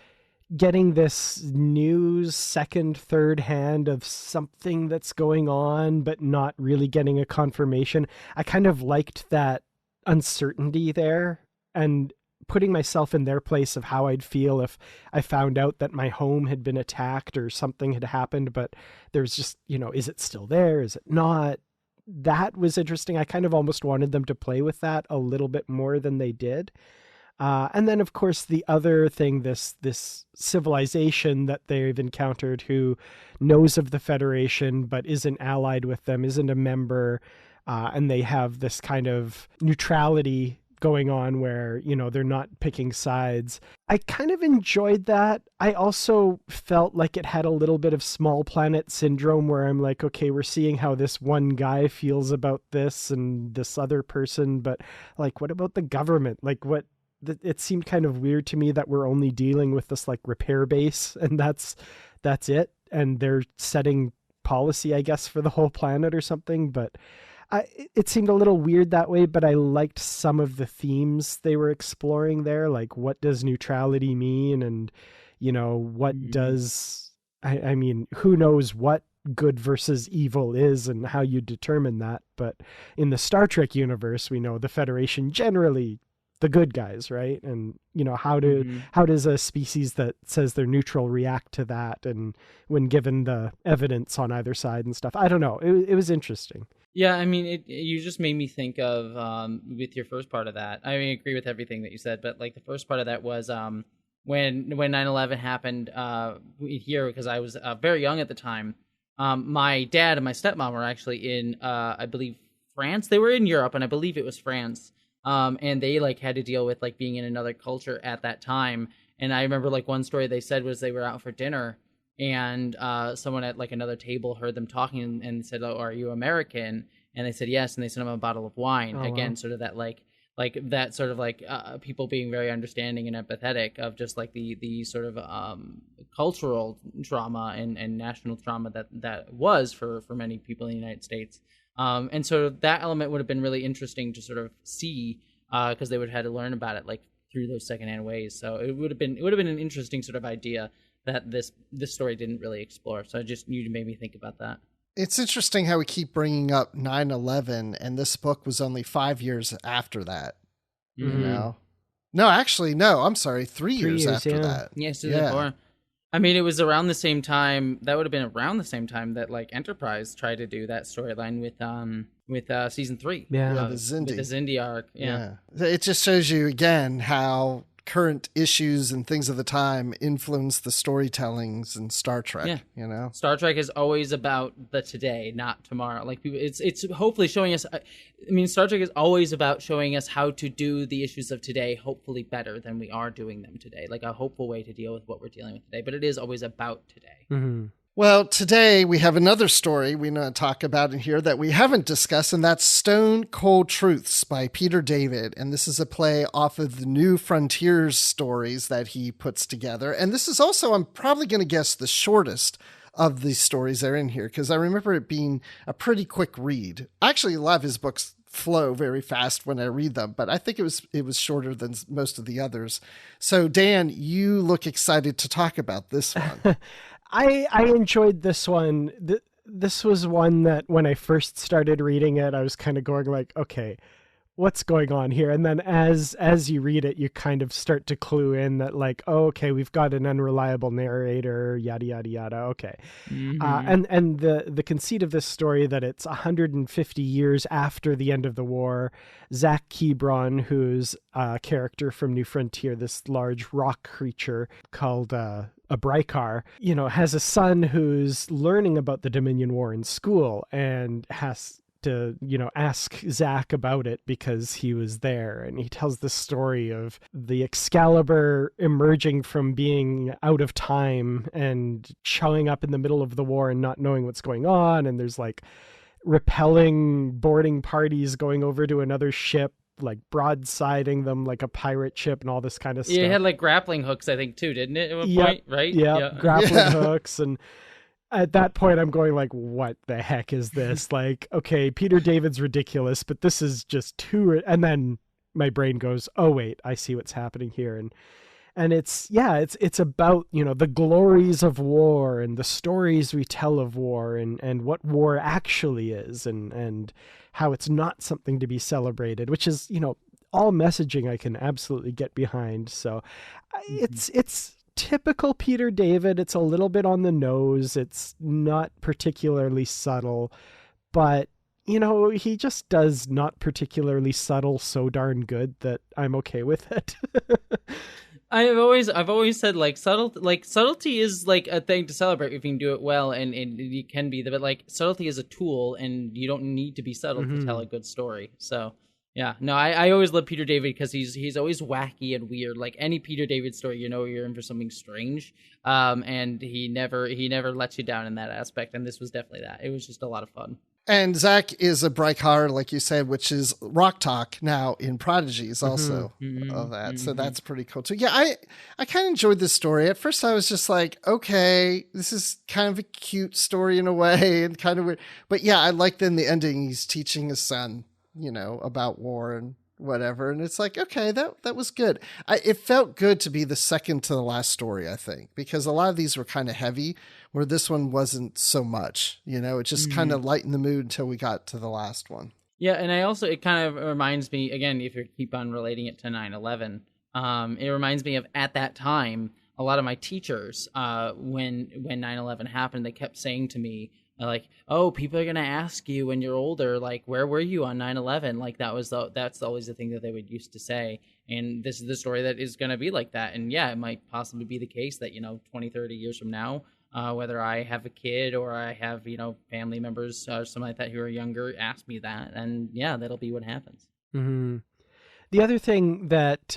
getting this news second, third hand of something that's going on, but not really getting a confirmation. I kind of liked that uncertainty there, and putting myself in their place of how I'd feel if I found out that my home had been attacked or something had happened, but there's just, is it still there? Is it not? That was interesting. I kind of almost wanted them to play with that a little bit more than they did. And then, of course, the other thing, this civilization that they've encountered who knows of the Federation but isn't allied with them, isn't a member, and they have this kind of neutrality going on where, they're not picking sides. I kind of enjoyed that. I also felt like it had a little bit of small planet syndrome where I'm like, okay, we're seeing how this one guy feels about this and this other person, but like, what about the government? Like it seemed kind of weird to me that we're only dealing with this like repair base and that's it. And they're setting policy, I guess, for the whole planet or something, but it seemed a little weird that way, but I liked some of the themes they were exploring there. Like, what does neutrality mean? And, what does, I mean, who knows what good versus evil is and how you determine that. But in the Star Trek universe, we know the Federation generally the good guys, right? And, how does a species that says they're neutral react to that? And when given the evidence on either side and stuff, I don't know. It was interesting. Yeah, I mean, you just made me think of, with your first part of that, I mean, I agree with everything that you said, but like the first part of that was when 9/11 happened here, because I was very young at the time, my dad and my stepmom were actually in, I believe, France. They were in Europe, and I believe it was France, and they like had to deal with like being in another culture at that time. And I remember like one story they said was they were out for dinner, and someone at like another table heard them talking and said, "Oh, are you American?" And they said yes, and they sent them a bottle of wine. Oh, Again, wow. Sort of that like that sort of like people being very understanding and empathetic of just like the sort of cultural trauma and national trauma that was for many people in the United States. And so that element would have been really interesting to sort of see because they would have had to learn about it like through those secondhand ways. So it would have been an interesting sort of idea that this story didn't really explore. So you made me think about that. It's interesting how we keep bringing up 9/11, and this book was only 5 years after that. Mm-hmm. No, actually, no. I'm sorry, 3 years after yeah. that. Yes, yeah. I mean, it was around the same time. That would have been around the same time that like Enterprise tried to do that storyline with season 3. Yeah, the Xindi. With the Xindi arc. Yeah. It just shows you again how current issues and things of the time influence the storytellings in Star Trek. Yeah. Star Trek is always about the today, not tomorrow. Like people, it's hopefully showing us. I mean, Star Trek is always about showing us how to do the issues of today, hopefully better than we are doing them today. Like a hopeful way to deal with what we're dealing with today. But it is always about today. Mm-hmm. Well, today we have another story we want to talk about in here that we haven't discussed, and that's Stone Cold Truths by Peter David. And this is a play off of the New Frontiers stories that he puts together. And this is also, I'm probably going to guess, the shortest of the stories that are in here, because I remember it being a pretty quick read. Actually, a lot of his books flow very fast when I read them, but I think it was shorter than most of the others. So, Dan, you look excited to talk about this one. I enjoyed this one. this was one that when I first started reading it, I was kind of going like, okay, what's going on here? And then as you read it, you kind of start to clue in that like, oh, okay, we've got an unreliable narrator, yada, yada, yada. Okay. And the conceit of this story that it's 150 years after the end of the war, Zach Kebron, who's a character from New Frontier, this large rock creature called a Brykar, has a son who's learning about the Dominion War in school and has to, ask Zach about it because he was there. And he tells the story of the Excalibur emerging from being out of time and showing up in the middle of the war and not knowing what's going on. And there's like repelling boarding parties going over to another ship, like broadsiding them like a pirate ship and all this kind of stuff. Yeah, it had like grappling hooks, I think, too, didn't it? At one point, right? Yeah, grappling hooks. And at that point, I'm going like, what the heck is this? Like, okay, Peter David's ridiculous, but this is just too... And then my brain goes, oh, wait, I see what's happening here. And it's about, the glories of war and the stories we tell of war and what war actually is and how it's not something to be celebrated, which is, all messaging I can absolutely get behind. So it's typical Peter David. It's a little bit on the nose. It's not particularly subtle, but he just does not particularly subtle so darn good that I'm okay with it. I've always said subtlety is like a thing to celebrate if you can do it well, and you can be, but like subtlety is a tool, and you don't need to be subtle to tell a good story. So yeah, no, I always love Peter David because he's always wacky and weird. Like any Peter David story, you're in for something strange, and he never lets you down in that aspect. And this was definitely that. It was just a lot of fun. And Zach is a Brykar, like you said, which is Rock Talk now in Prodigies also of that. So that's pretty cool too. Yeah, I kind of enjoyed this story. At first I was just like, okay, this is kind of a cute story in a way and kind of weird. But yeah, I like then the ending. He's teaching his son, about war and whatever. And it's like, okay, that was good. It felt good to be the second to the last story, I think, because a lot of these were kind of heavy, where this one wasn't so much, it just kind of lightened the mood until we got to the last one. Yeah. And it kind of reminds me, again, if you keep on relating it to 9/11, it reminds me of at that time, a lot of my teachers, when 9/11 happened, they kept saying to me, like, oh, people are going to ask you when you're older, like, where were you on 9/11? Like, that's always the thing that they would used to say. And this is the story that is going to be like that. And yeah, it might possibly be the case that, 20, 30 years from now, whether I have a kid or I have, family members or something like that who are younger, ask me that. And yeah, that'll be what happens. Mm-hmm. The other thing that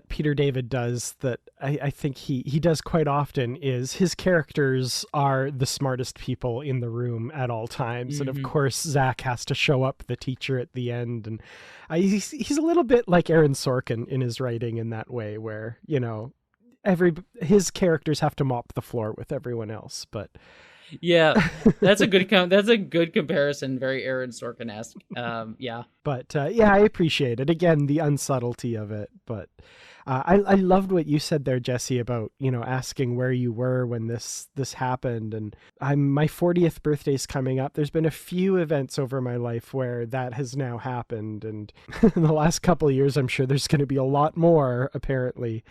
Peter David does that I think he does quite often is his characters are the smartest people in the room at all times. And of course, Zach has to show up the teacher at the end. And he's a little bit like Aaron Sorkin in his writing in that way where, his characters have to mop the floor with everyone else. But yeah, that's a good comparison. Very Aaron Sorkin-esque. Yeah. But I appreciate it. Again, the unsubtlety of it. But I loved what you said there, Jessie, about, asking where you were when this happened. And my 40th birthday's coming up. There's been a few events over my life where that has now happened. And in the last couple of years, I'm sure there's going to be a lot more, apparently.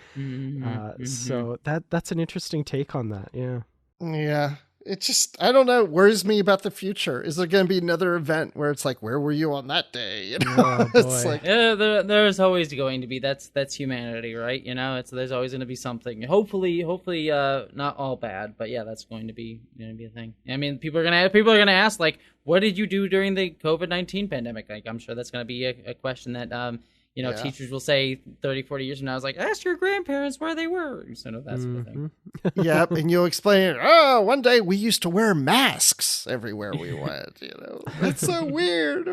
So that's an interesting take on that. Yeah. Yeah. It just, I don't know, worries me about the future. Is there going to be another event where it's like, where were you on that day? Oh, it's like, there's always going to be. That's humanity, right? There's always going to be something. Hopefully, not all bad, but yeah, that's going to be a thing. I mean, people are gonna ask, like, what did you do during the COVID-19 pandemic? Like, I'm sure that's going to be a question that teachers will say 30, 40 years from now, I was like, ask your grandparents where they were. So that sort of thing. Yep. And you'll explain, one day we used to wear masks everywhere we went. It's so weird.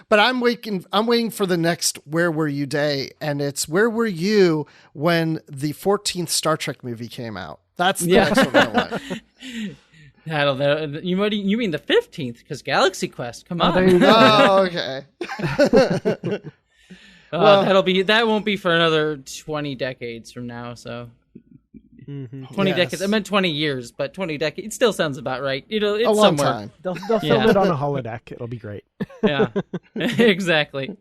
But I'm waiting for the next Where Were You Day. And it's where were you when the 14th Star Trek movie came out? That's the next one I want. I don't know. You mean the 15th? Because Galaxy Quest, come on. Okay. That won't be for another 20 decades from now. So 20 decades. I meant 20 years, but 20 decades. It still sounds about right. It's a long somewhere. time. They'll film it on a holodeck. It'll be great. Yeah, exactly.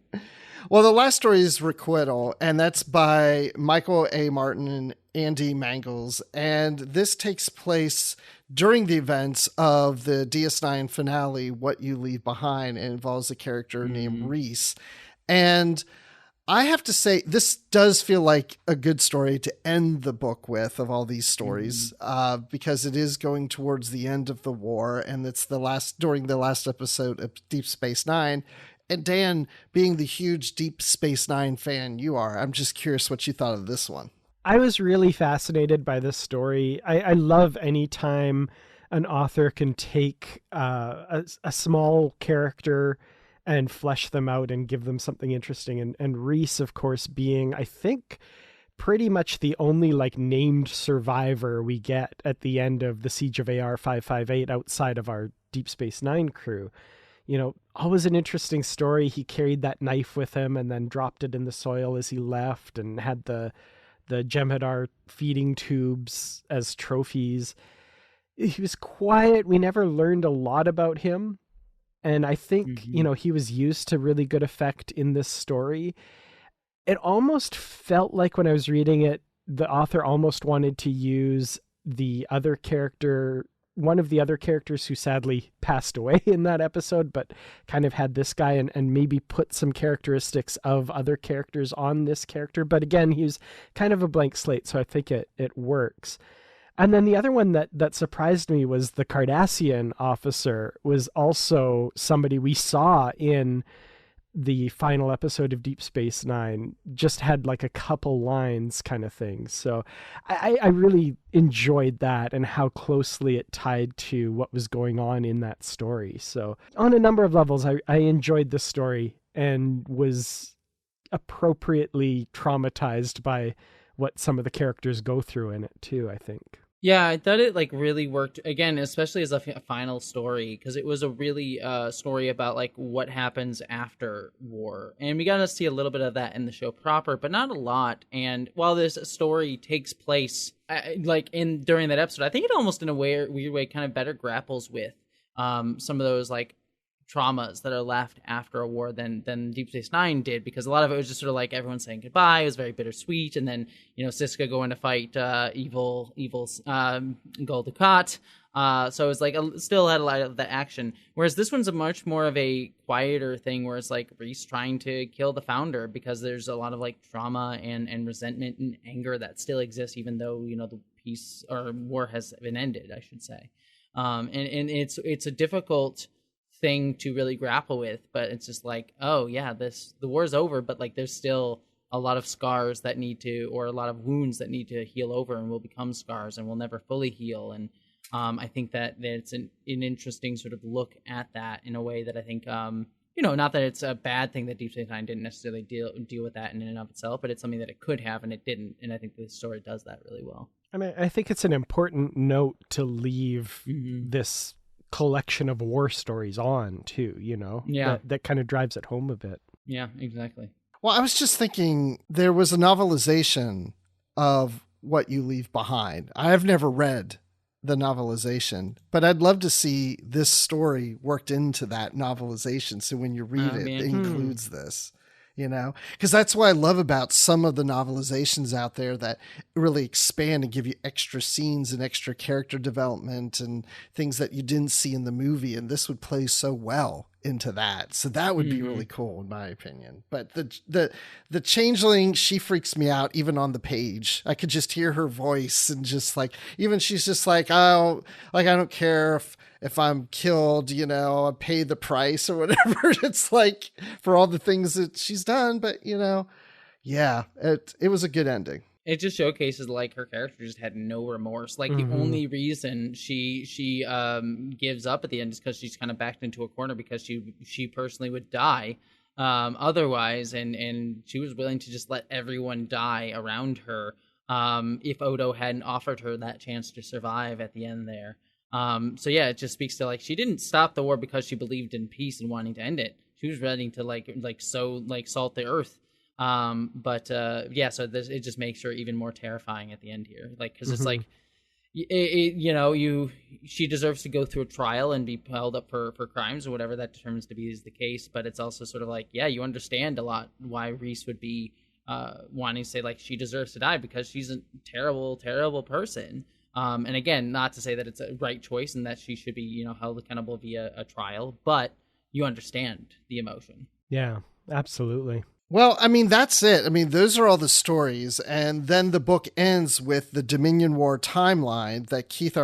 Well, the last story is Requital, and that's by Michael A. Martin and Andy Mangels. And this takes place during the events of the DS9 finale, What You Leave Behind, and involves a character named Reese. And I have to say, this does feel like a good story to end the book with, of all these stories, because it is going towards the end of the war, and it's during the last episode of Deep Space Nine. And Dan, being the huge Deep Space Nine fan you are, I'm just curious what you thought of this one. I was really fascinated by this story. I love any time an author can take a small character and flesh them out and give them something interesting. And Reese, of course, being, I think, pretty much the only named survivor we get at the end of the Siege of AR-558 outside of our Deep Space Nine crew. Always an interesting story. He carried that knife with him and then dropped it in the soil as he left, and had the Jem'Hadar feeding tubes as trophies. He was quiet. We never learned a lot about him. And I think, he was used to really good effect in this story. It almost felt like when I was reading it, the author almost wanted to use one of the other characters who sadly passed away in that episode, but kind of had this guy and maybe put some characteristics of other characters on this character. But again, he was kind of a blank slate, so I think it works. And then the other one that surprised me was the Cardassian officer was also somebody we saw in the final episode of Deep Space Nine, just had a couple lines kind of thing. So I really enjoyed that and how closely it tied to what was going on in that story. So on a number of levels, I enjoyed the story and was appropriately traumatized by what some of the characters go through in it too, I think. Yeah, I thought it really worked again, especially as a final story, because it was a really story about what happens after war, and we got to see a little bit of that in the show proper, but not a lot. And while this story takes place during that episode, I think it almost in a weird way kind of better grapples with some of those traumas that are left after a war than Deep Space Nine did, because a lot of it was just sort of everyone saying goodbye. It was very bittersweet, and then Siska going to fight evil Gul Dukat. So it was still had a lot of that action. Whereas this one's a much more of a quieter thing, where it's Reese trying to kill the founder, because there's a lot of trauma and resentment and anger that still exists, even though the peace or war has been ended, I should say. And it's a difficult thing to really grapple with, but it's just the war's over, but there's still a lot of scars that need to, or a lot of wounds that need to heal over, and will become scars and will never fully heal. And I think that it's an interesting sort of look at that in a way that I think not that it's a bad thing that Deep Space Nine didn't necessarily deal with that in and of itself, but it's something that it could have and it didn't, and I think this story does that really well. I mean, I think it's an important note to leave this collection of war stories on too, that kind of drives it home a bit. Yeah, exactly. Well, I was just thinking there was a novelization of What You Leave Behind. I've never read the novelization, but I'd love to see this story worked into that novelization, so when you read it includes this, because that's what I love about some of the novelizations out there that really expand and give you extra scenes and extra character development and things that you didn't see in the movie, and this would play so well into that. So that would be really cool in my opinion. But the changeling, she freaks me out even on the page. I could just hear her voice, and just even she's just I don't care if I'm killed, I pay the price or whatever. It's for all the things that she's done, but yeah, it was a good ending. It just showcases her character just had no remorse. The only reason she gives up at the end is because she's kind of backed into a corner, because she personally would die otherwise, and she was willing to just let everyone die around her if Odo hadn't offered her that chance to survive at the end there. So yeah, it just speaks to she didn't stop the war because she believed in peace and wanting to end it. She was ready to sow salt the earth Yeah, so it just makes her even more terrifying at the end here, like, because it's Mm-hmm. like, she deserves to go through a trial and be held up for crimes or whatever that determines to be is the case. But it's also sort of like, yeah, you understand a lot why Reese would be wanting to say, like, she deserves to die because she's a terrible, terrible person. And again, not to say that it's a right choice and that she should be, held accountable via a trial, but you understand the emotion. Yeah, absolutely. Well, I mean, that's it. I mean, those are all the stories. And then the book ends with the Dominion War timeline that Keith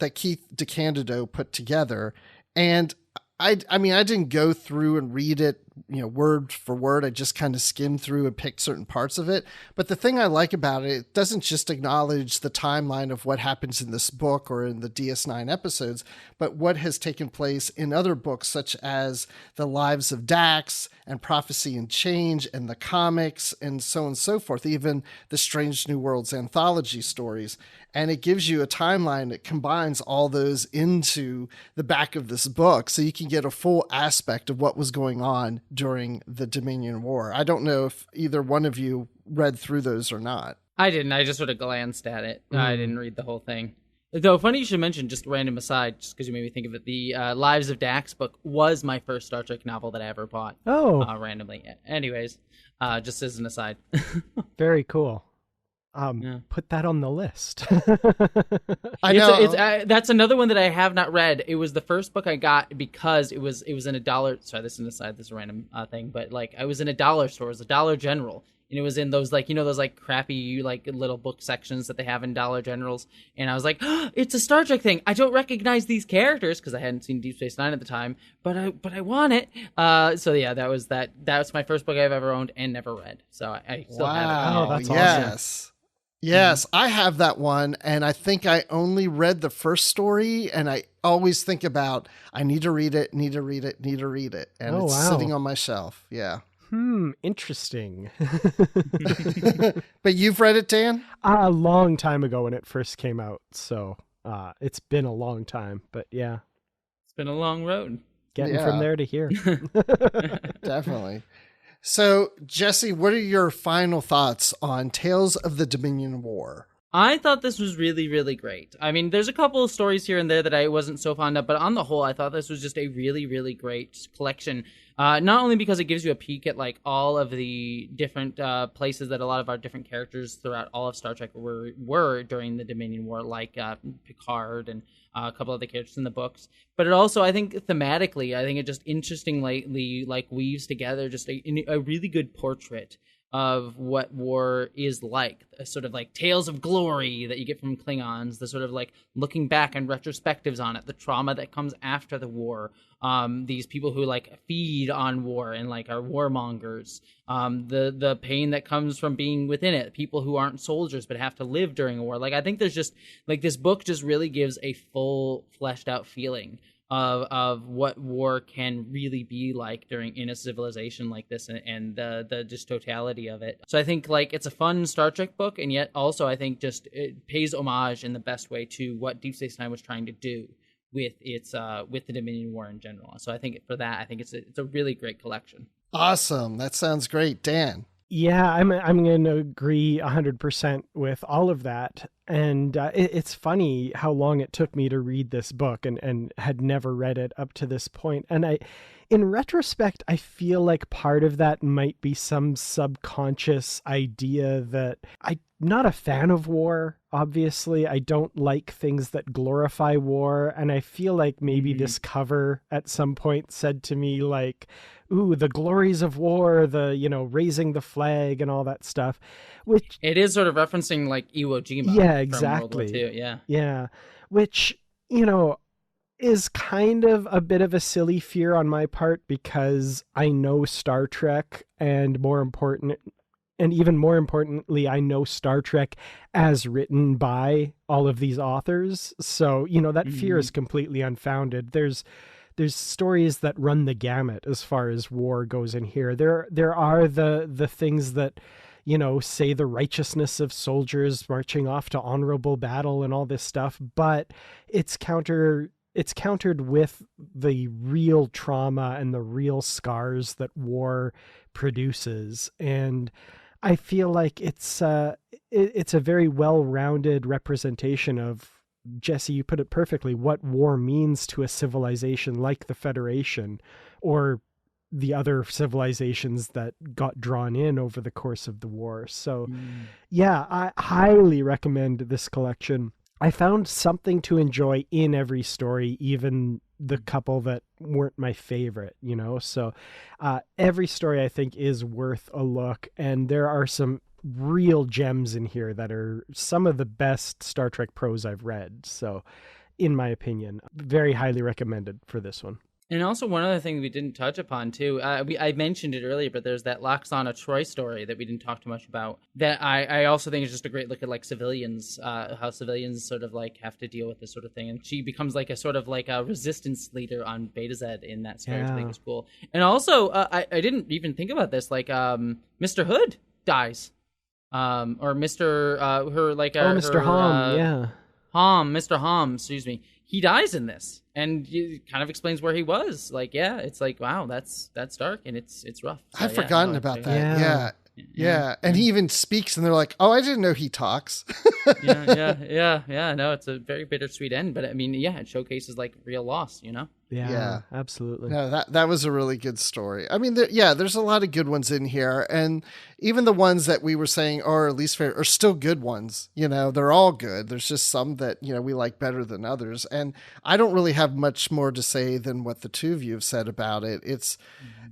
DeCandido put together. And I mean, I didn't go through and read it, word for word. I just kind of skimmed through and picked certain parts of it. But the thing I like about it, it doesn't just acknowledge the timeline of what happens in this book or in the DS9 episodes, but what has taken place in other books, such as The Lives of Dax and Prophecy and Change and the comics and so on and so forth, even the Strange New Worlds anthology stories. And it gives you a timeline that combines all those into the back of this book, so you can get a full aspect of what was going on during the Dominion War. I don't know if either one of you read through those or not. I didn't. I just sort of glanced at it. I didn't read the whole thing. Though, funny you should mention, just random aside, just because you made me think of it, the Lives of Dax book was my first Star Trek novel that I ever bought. Oh. Randomly. Anyways, just as an aside. Very cool. Yeah. Put that on the list. I know. That's another one that I have not read. It was the first book I got because it was in $1. Sorry, this is an aside. This is a random thing, but like I was in a dollar store. It was a Dollar General, and it was in those those crappy little book sections that they have in Dollar Generals. And I was like, oh, it's a Star Trek thing. I don't recognize these characters because I hadn't seen Deep Space Nine at the time, but I want it. So yeah, that was my first book I've ever owned and never read. So I still have it. Oh, that's yes. Yes, I have that one, and I think I only read the first story, and I always think about, I need to read it, and it's sitting on my shelf. Yeah. Interesting. But you've read it, Dan? A long time ago when it first came out, so it's been a long time, but yeah. It's been a long road. Getting from there to here. Definitely. So, Jessie, what are your final thoughts on Tales of the Dominion War? I thought this was really, really great. I mean, there's a couple of stories here and there that I wasn't so fond of, but on the whole, I thought this was just a really, really great collection. Not only because it gives you a peek at all of the different places that a lot of our different characters throughout all of Star Trek were during the Dominion War, like Picard and a couple other characters in the books, but it also, I think, thematically, I think it just interestingly weaves together just a really good portrait of what war is like, a sort of tales of glory that you get from Klingons, the sort of looking back and retrospectives on it, the trauma that comes after the war, these people who feed on war and are warmongers, the pain that comes from being within it, people who aren't soldiers but have to live during a war. I think there's just this book just really gives a full fleshed out feeling of what war can really be like in a civilization like this, and the just totality of it. So I think it's a fun Star Trek book, and yet also I think just it pays homage in the best way to what Deep Space Nine was trying to do with its with the Dominion War in general. So I think for that, I think it's a really great collection. Awesome. That sounds great. Dan? Yeah, I'm going to agree 100% with all of that. And it's funny how long it took me to read this book and had never read it up to this point. And in retrospect, I feel like part of that might be some subconscious idea that I'm not a fan of war. Obviously, I don't like things that glorify war. And I feel like maybe this cover at some point said to me ooh, the glories of war, the, raising the flag and all that stuff, which it is sort of referencing Iwo Jima. Yeah, exactly. From World War II. Yeah. Yeah. Which, is kind of a bit of a silly fear on my part because I know Star Trek and even more importantly, I know Star Trek as written by all of these authors. So, that fear is completely unfounded. There's stories that run the gamut as far as war goes in here. There are the things that, say the righteousness of soldiers marching off to honorable battle and all this stuff, but it's it's countered with the real trauma and the real scars that war produces. And I feel like it's a very well-rounded representation of, Jessie, you put it perfectly, what war means to a civilization like the Federation, or the other civilizations that got drawn in over the course of the war. So yeah, I highly recommend this collection. I found something to enjoy in every story, even the couple that weren't my favorite, you know? So every story I think is worth a look, and there are some real gems in here that are some of the best Star Trek prose I've read. So in my opinion, very highly recommended for this one. And also one other thing we didn't touch upon too, I mentioned it earlier, but there's that Loxana Troy story that we didn't talk too much about, that I also think is just a great look at like civilians, how civilians sort of like have to deal with this sort of thing. And she becomes like a sort of like a resistance leader on Beta Z in that story, which I think is cool. And also, I didn't even think about this, like Mr. Hood dies. Or Mr. Mr. Hom, Mr. Hom, excuse me. He dies in this, and it kind of explains where he was. Like, yeah, it's like, wow, that's dark and it's rough. So, I've forgotten about that. Yeah. And he even speaks, and they're like, "Oh, I didn't know he talks." yeah. No, it's a very bittersweet end, but I mean, yeah, it showcases like real loss, you know? Yeah, absolutely. No, that was a really good story. I mean, there's a lot of good ones in here, and even the ones that we were saying are least favorite are still good ones. You know, they're all good. There's just some that, you know, we like better than others, and I don't really have much more to say than what the two of you have said about it.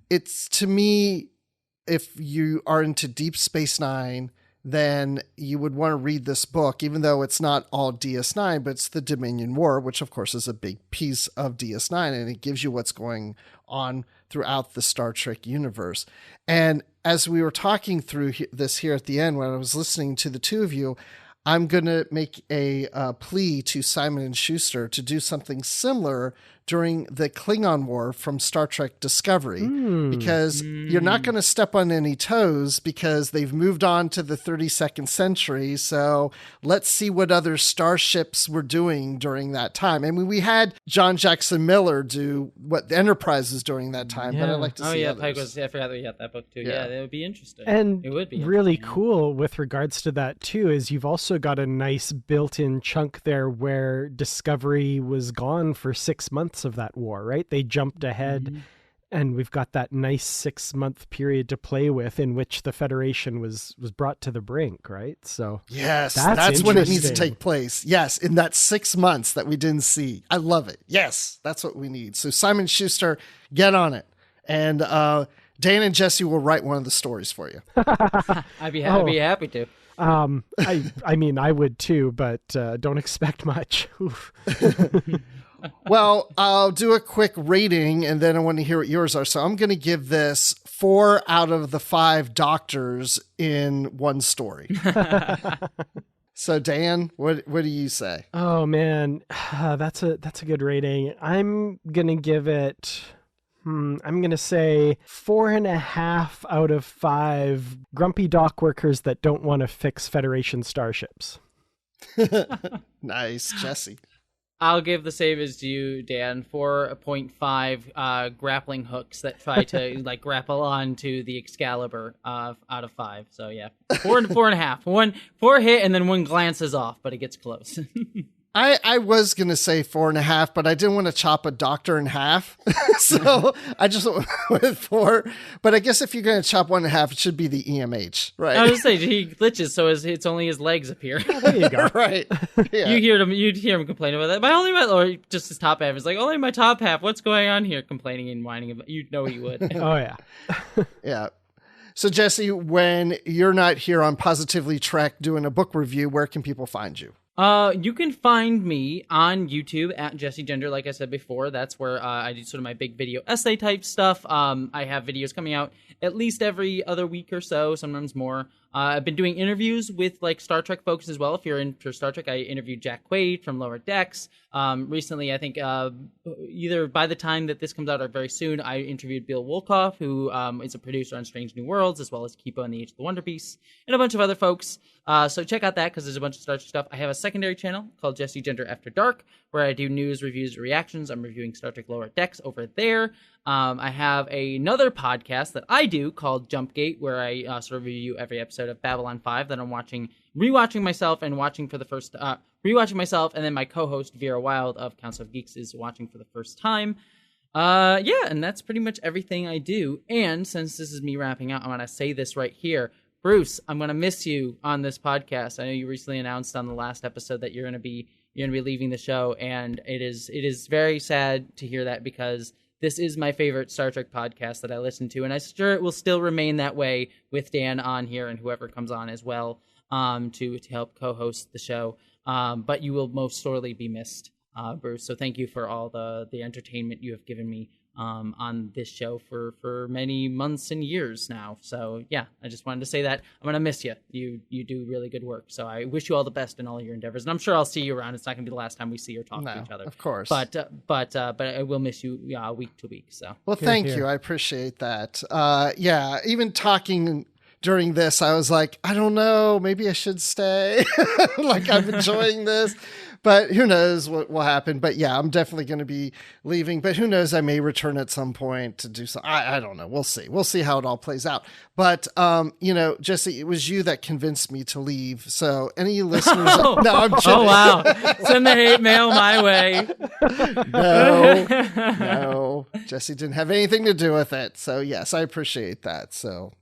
It's to me, if you are into Deep Space Nine, then you would want to read this book, even though it's not all DS9, but it's the Dominion War, which of course is a big piece of DS9, and it gives you what's going on throughout the Star Trek universe. And as we were talking through this here at the end, when I was listening to the two of you, I'm going to make a plea to Simon & Schuster to do something similar during the Klingon War from Star Trek Discovery, because you're not going to step on any toes, because they've moved on to the 32nd century. So let's see what other starships were doing during that time. I mean, we had John Jackson Miller do what the Enterprise was during that time, but I'd like to see others. I forgot that we had that book too. Yeah, it would be interesting. And it would be really cool with regards to that too, is you've also got a nice built-in chunk there where Discovery was gone for 6 months of that war, right? They jumped ahead, and we've got that nice 6-month period to play with in which the Federation was brought to the brink, right? So yes, that's when it needs to take place. Yes, in that 6 months that we didn't see. I love it. Yes, that's what we need. So Simon Schuster, get on it. And Dan and Jessie will write one of the stories for you. I'd be happy to. I mean, I would too, but don't expect much. Well, I'll do a quick rating, and then I want to hear what yours are. So I'm going to give this 4 out of the 5 doctors in one story. So Dan, what do you say? Oh man, that's a good rating. I'm going to give it, I'm going to say 4.5 out of 5 grumpy dock workers that don't want to fix Federation starships. Nice, Jessie. I'll give the same as you, Dan. 4.5 grappling hooks that try to like grapple onto the Excalibur out of 5. So yeah, 4.5. 4 hit and then 1 glances off, but it gets close. I was going to say 4.5, but I didn't want to chop a doctor in half. So I just went with 4. But I guess if you're going to chop 1.5, it should be the EMH, right? I was just saying, he glitches, so it's only his legs appear. Oh, there you go. Right. Yeah. You'd hear him complain about that. Or just his top half is like, only my top half. What's going on here? Complaining and whining about. You'd know he would. Oh, yeah. Yeah. So Jessie, when you're not here on Positively Trek doing a book review, where can people find you? You can find me on YouTube at Jessie Gender, like I said before. That's where I do sort of my big video essay type stuff. I have videos coming out at least every other week or so, sometimes more. I've been doing interviews with like Star Trek folks as well. If you're into Star Trek, I interviewed Jack Quaid from Lower Decks. Recently, I think either by the time that this comes out or very soon, I interviewed Bill Wolkoff, who is a producer on Strange New Worlds, as well as Kipo and the Age of the Wonder Beast, and a bunch of other folks. So check out that because there's a bunch of Star Trek stuff. I have a secondary channel called Jessie Gender After Dark, where I do news, reviews, reactions. I'm reviewing Star Trek Lower Decks over there. I have another podcast that I do called Jumpgate, where I sort of review every episode of Babylon 5 that I'm rewatching myself and watching for the first rewatching myself, and then my co-host Vera Wild of Council of Geeks is watching for the first time. And that's pretty much everything I do. And since this is me wrapping up, I'm going to say this right here. Bruce, I'm going to miss you on this podcast. I know you recently announced on the last episode that you're going to be leaving the show, and it is very sad to hear that because this is my favorite Star Trek podcast that I listen to, and I'm sure it will still remain that way with Dan on here and whoever comes on as well to help co-host the show. But you will most sorely be missed, Bruce. So thank you for all the entertainment you have given me on this show for many months and years now. So yeah, I just wanted to say that I'm gonna miss you. You do really good work. So I wish you all the best in all your endeavors, and I'm sure I'll see you around. It's not gonna be the last time we see or talk to each other, of course. But I will miss you week to week. So well, thank you. I appreciate that. Even talking during this, I was like, I don't know, maybe I should stay. Like I'm enjoying this. But who knows what will happen. But yeah, I'm definitely going to be leaving. But who knows, I may return at some point to do something. I don't know. We'll see. We'll see how it all plays out. But, Jessie, it was you that convinced me to leave. So any listeners... No, I'm kidding. Oh, wow. Send the hate mail my way. No. Jessie didn't have anything to do with it. So yes, I appreciate that. So...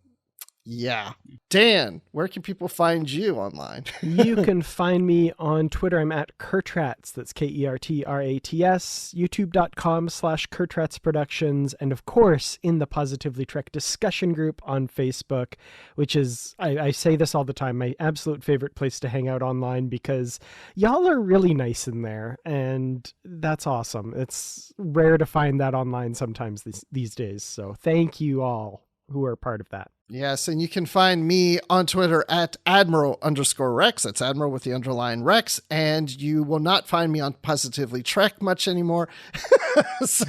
yeah. Dan, where can people find you online? You can find me on Twitter. I'm at Kertrats. That's KERTRATS. YouTube.com/Kertrats Productions. And of course, in the Positively Trek discussion group on Facebook, which is, I say this all the time, my absolute favorite place to hang out online because y'all are really nice in there. And that's awesome. It's rare to find that online sometimes these days. So thank you all who are part of that. Yes, and you can find me on Twitter at Admiral_Rex. That's Admiral with the underline Rex. And you will not find me on Positively Trek much anymore. So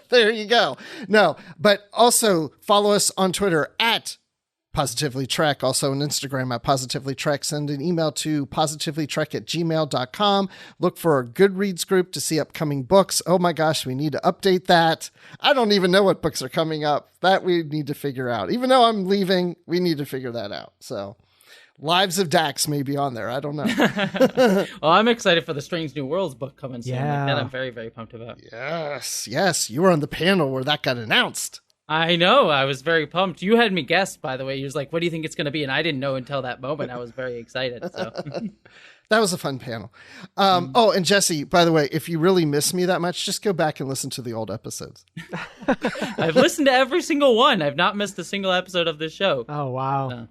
there you go. No, but also follow us on Twitter at Positively Trek, also on Instagram at Positively Trek. Send an email to positivelytrek@gmail.com. Look for our Goodreads group to see upcoming books. Oh my gosh, we need to update that. I don't even know what books are coming up. That we need to figure out. Even though I'm leaving, we need to figure that out. So Lives of Dax may be on there. I don't know. Well, I'm excited for the Strange New Worlds book coming soon. Yeah. Like that I'm very, very pumped about. Yes. You were on the panel where that got announced. I know. I was very pumped. You had me guess, by the way. You was like, what do you think it's going to be? And I didn't know until that moment. I was very excited. So that was a fun panel. Oh, and Jessie, by the way, if you really miss me that much, just go back and listen to the old episodes. I've listened to every single one. I've not missed a single episode of this show. Oh, wow. So,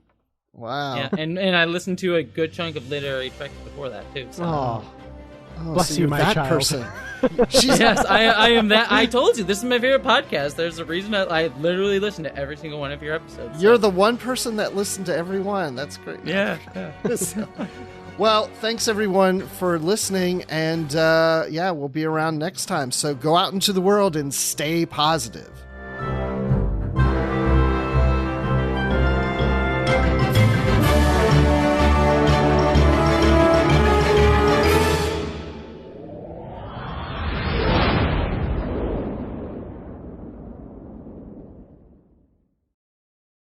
wow. Yeah, and I listened to a good chunk of literary treks before that, too. So. Oh, bless so you, my that child. Person. Yes, I am that. I told you, this is my favorite podcast. There's a reason I literally listen to every single one of your episodes. You're the one person that listened to every one. That's great. Yeah. Well, thanks everyone for listening. And we'll be around next time. So go out into the world and stay positive.